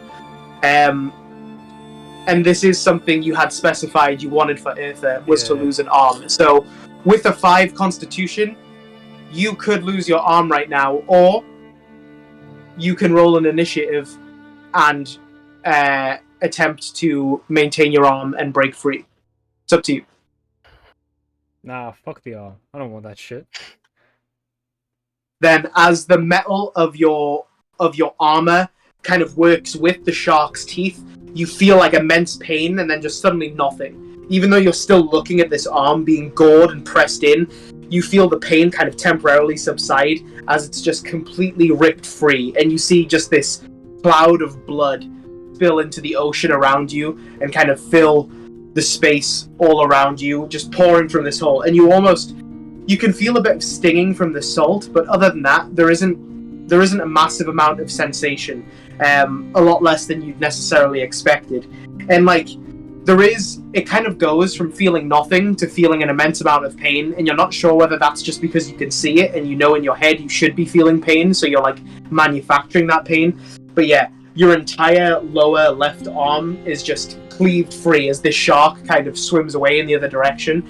and this is something you had specified you wanted for Eartha, was to lose an arm. So with a 5 Constitution, you could lose your arm right now, or you can roll an initiative and attempt to maintain your arm and break free. It's up to you. Nah, fuck the arm. I don't want that shit. Then, as the metal of your armor kind of works with the shark's teeth, you feel like immense pain, and then just suddenly nothing. Even though you're still looking at this arm being gored and pressed in, you feel the pain kind of temporarily subside as it's just completely ripped free, and you see just this cloud of blood spill into the ocean around you and kind of fill the space all around you, just pouring from this hole. And you can feel a bit of stinging from the salt, but other than that, there isn't a massive amount of sensation. A lot less than you'd necessarily expected. And it kind of goes from feeling nothing to feeling an immense amount of pain, and you're not sure whether that's just because you can see it and you know in your head you should be feeling pain, so you're manufacturing that pain. But yeah, your entire lower left arm is just cleaved free as this shark kind of swims away in the other direction.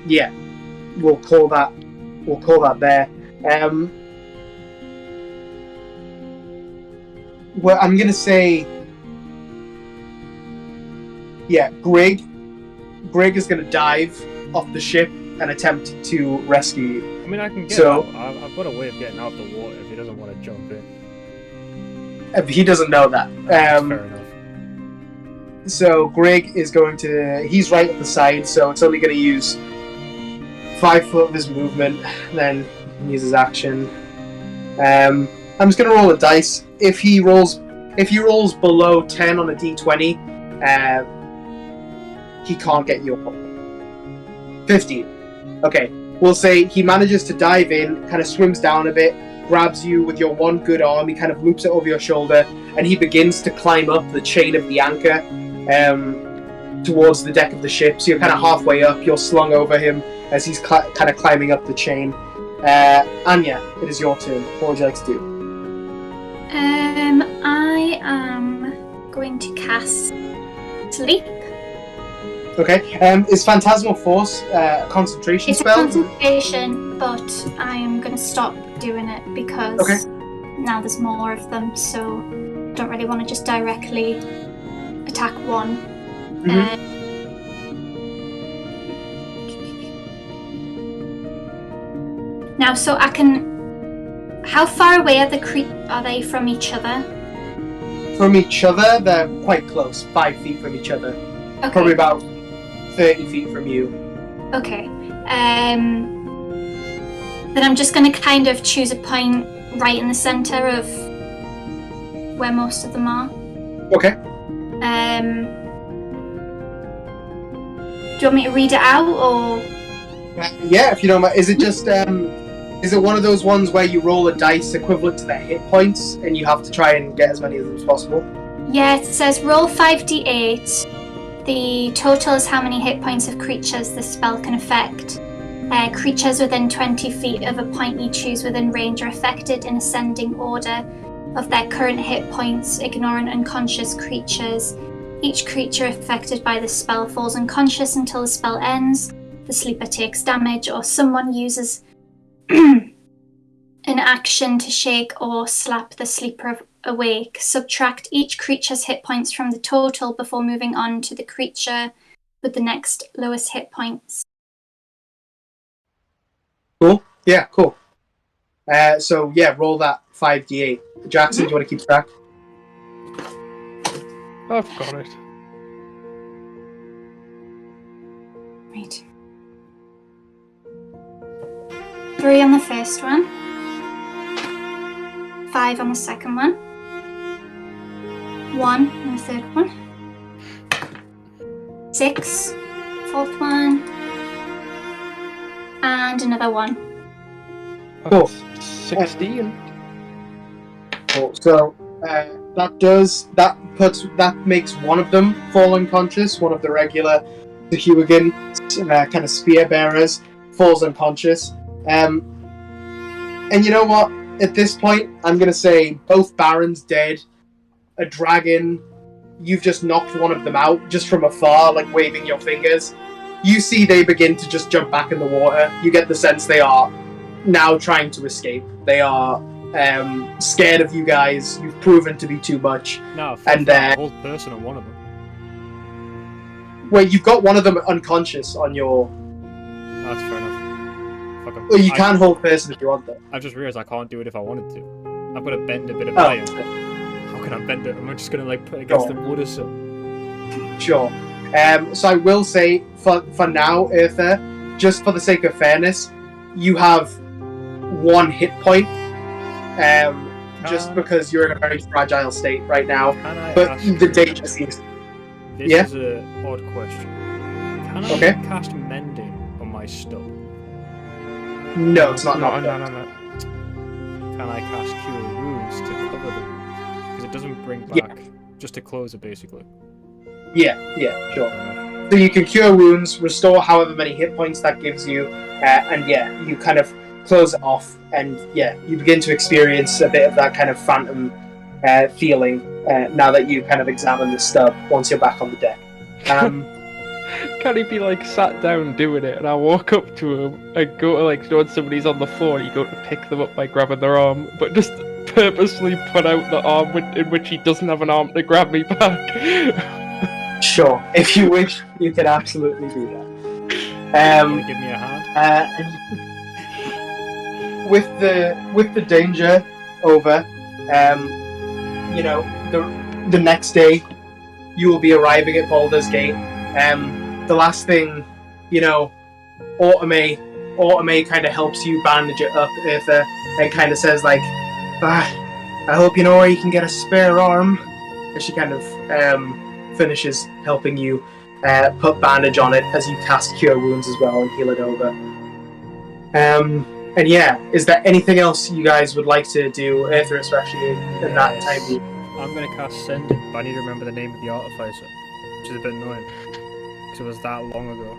Yeah, we'll call that there. Well, I'm gonna say, yeah, Greg is gonna dive off the ship and attempt to rescue you. I mean, I can get out. I've got a way of getting out the water if he doesn't want to jump in. He doesn't know that. Fair enough. So Greg is he's right at the side, so it's only going to use 5 foot of his movement, then use his action. I'm just going to roll a dice. If he rolls below 10 on a d20, he can't get you up. 15. Okay, we'll say he manages to dive in, kind of swims down a bit, grabs you with your one good arm, he kind of loops it over your shoulder, and he begins to climb up the chain of the anchor towards the deck of the ship. So you're kind of halfway up, you're slung over him as he's kind of climbing up the chain. Anya, it is your turn. What would you like to do? I am going to cast Sleep. Okay. Is Phantasmal Force a concentration spell? It's a concentration, but I am going to stop doing it because now there's more of them, so I don't really want to just directly attack one. Mm-hmm. Now, so I can... How far away are they from each other? From each other, they're quite close, 5 feet from each other. Okay. Probably about 30 feet from you. Okay. Then I'm just going to kind of choose a point right in the centre of where most of them are. Okay. Do you want me to read it out, or...? Yeah, if you don't mind. Is it just, is it one of those ones where you roll a dice equivalent to their hit points, and you have to try and get as many of them as possible? Yeah, it says roll 5d8. The total is how many hit points of creatures this spell can affect. Creatures within 20 feet of a point you choose within range are affected in ascending order of their current hit points, ignoring unconscious creatures. Each creature affected by this spell falls unconscious until the spell ends. The sleeper takes damage, or someone uses an action to shake or slap the sleeper awake. Subtract each creature's hit points from the total before moving on to the creature with the next lowest hit points. Cool. Yeah, cool. So yeah, roll that 5d8. Jackson, do you want to keep track? I've got it. Right. 3 on the first one. 5 on the second one. 1 on the third one. 6, fourth one. And another 1. Cool. 16. Cool. So that makes one of them fall unconscious. One of the regular Tehuagin kind of spear bearers falls unconscious. And you know what? At this point, I'm gonna say both Barons dead. A dragon you've just knocked one of them out just from afar, like waving your fingers. You see they begin to just jump back in the water. You get the sense they are now trying to escape. They are scared of you guys. You've proven to be too much. No, and a whole person on one of them. Wait, you've got one of them unconscious on your... That's fair enough. Fuck 'em. Well, you can hold person if you want that. I've just realised I can't do it if I wanted to. I've got to bend a bit of Oh. iron. How can I bend it? Am I just going to like put it against the wood or something? Sure. So I will say, for now, Eartha, just for the sake of fairness, you have 1 hit point, just because you're in a very fragile state right now. But the danger seems... This is an odd question. Can I cast mending on my stub? No, it's not. No. Can I cast cure wounds to cover them? Because it doesn't bring back, just to close it basically. Yeah, sure. So you can cure wounds, restore however many hit points that gives you, and you kind of close it off, and you begin to experience a bit of that kind of phantom feeling now that you kind of examine the stub once you're back on the deck. Can he be like sat down doing it, and I walk up to him and go to like when somebody's on the floor, and you go to pick them up by grabbing their arm, but just purposely put out the arm in which he doesn't have an arm to grab me back. Sure, if you wish, you can absolutely do that. Give me a hand. With the danger over, the next day you will be arriving at Baldur's Gate. The last thing, Automate kind of helps you bandage it up, Eartha, and kind of says like, I hope you know where you can get a spare arm. And she kind of finishes helping you put bandage on it as you cast Cure Wounds as well and heal it over. Is there anything else you guys would like to do, Eartha especially, in that time? I'm going to cast Send It, but I need to remember the name of the artificer, which is a bit annoying, because it was that long ago.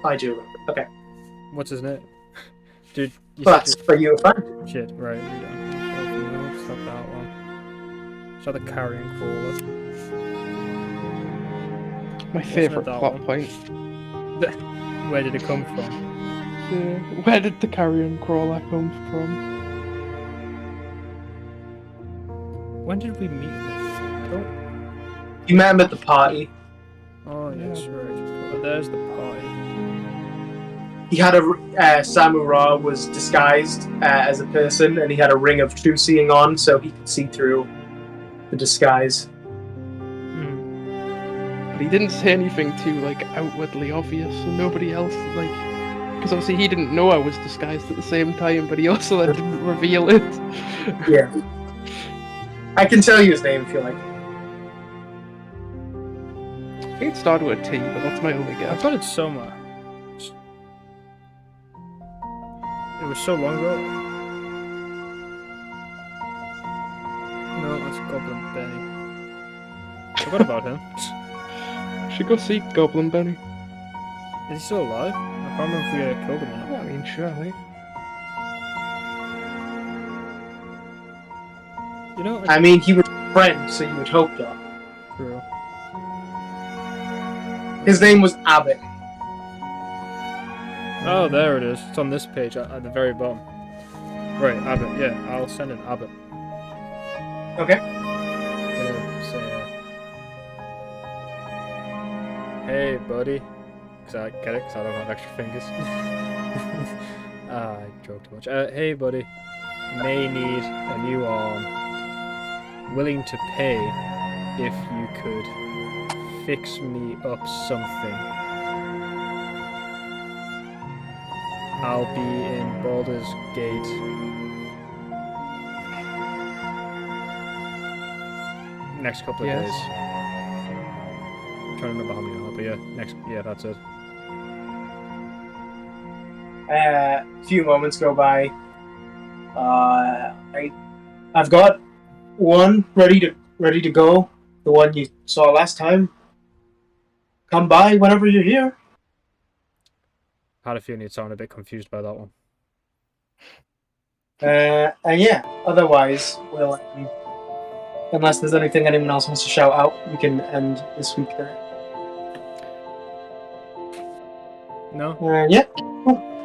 I do remember. Okay. What's his name? Dude, That's for you, fine. Shit, right, read on. No, it's not that one. It's not the Carrion Crawler. My favourite plot point. Where did it come from? Where did the Carrion Crawler come from? When did we meet? You met him at the party. Oh, yes, right. Oh, there's the party. He had Samurai was disguised as a person, and he had a ring of true seeing on, so he could see through the disguise. But he didn't say anything too like outwardly obvious, so nobody else because obviously he didn't know I was disguised at the same time, but he also didn't reveal it. Yeah. I can tell you his name if you like. I think it started with a T, but that's my only I guess. thought it's somewhere. It was so long ago. No, that's Goblin Benny. Forgot about him. Should go see Goblin Benny. Is he still alive? I can't remember if we killed him or not. I mean, surely. You know, I mean, he was a friend, so you would hope that. True. His name was Abbott. Oh, there it is. It's on this page at the very bottom. Right, Abbott. Yeah, I'll send an Abbott. Okay. Hey, buddy. Cause I get it, because I don't have extra fingers. I joke too much. Hey, buddy. May need a new arm. Willing to pay if you could fix me up something. I'll be in Baldur's Gate. Next couple of days. I'm trying to remember how many are, but yeah, that's it. A few moments go by. I've got one ready to go. The one you saw last time. Come by whenever you're here. I had a feeling you'd sound a bit confused by that one. And yeah, otherwise, we'll unless there's anything anyone else wants to shout out, we can end this week there. No? Yeah. Cool.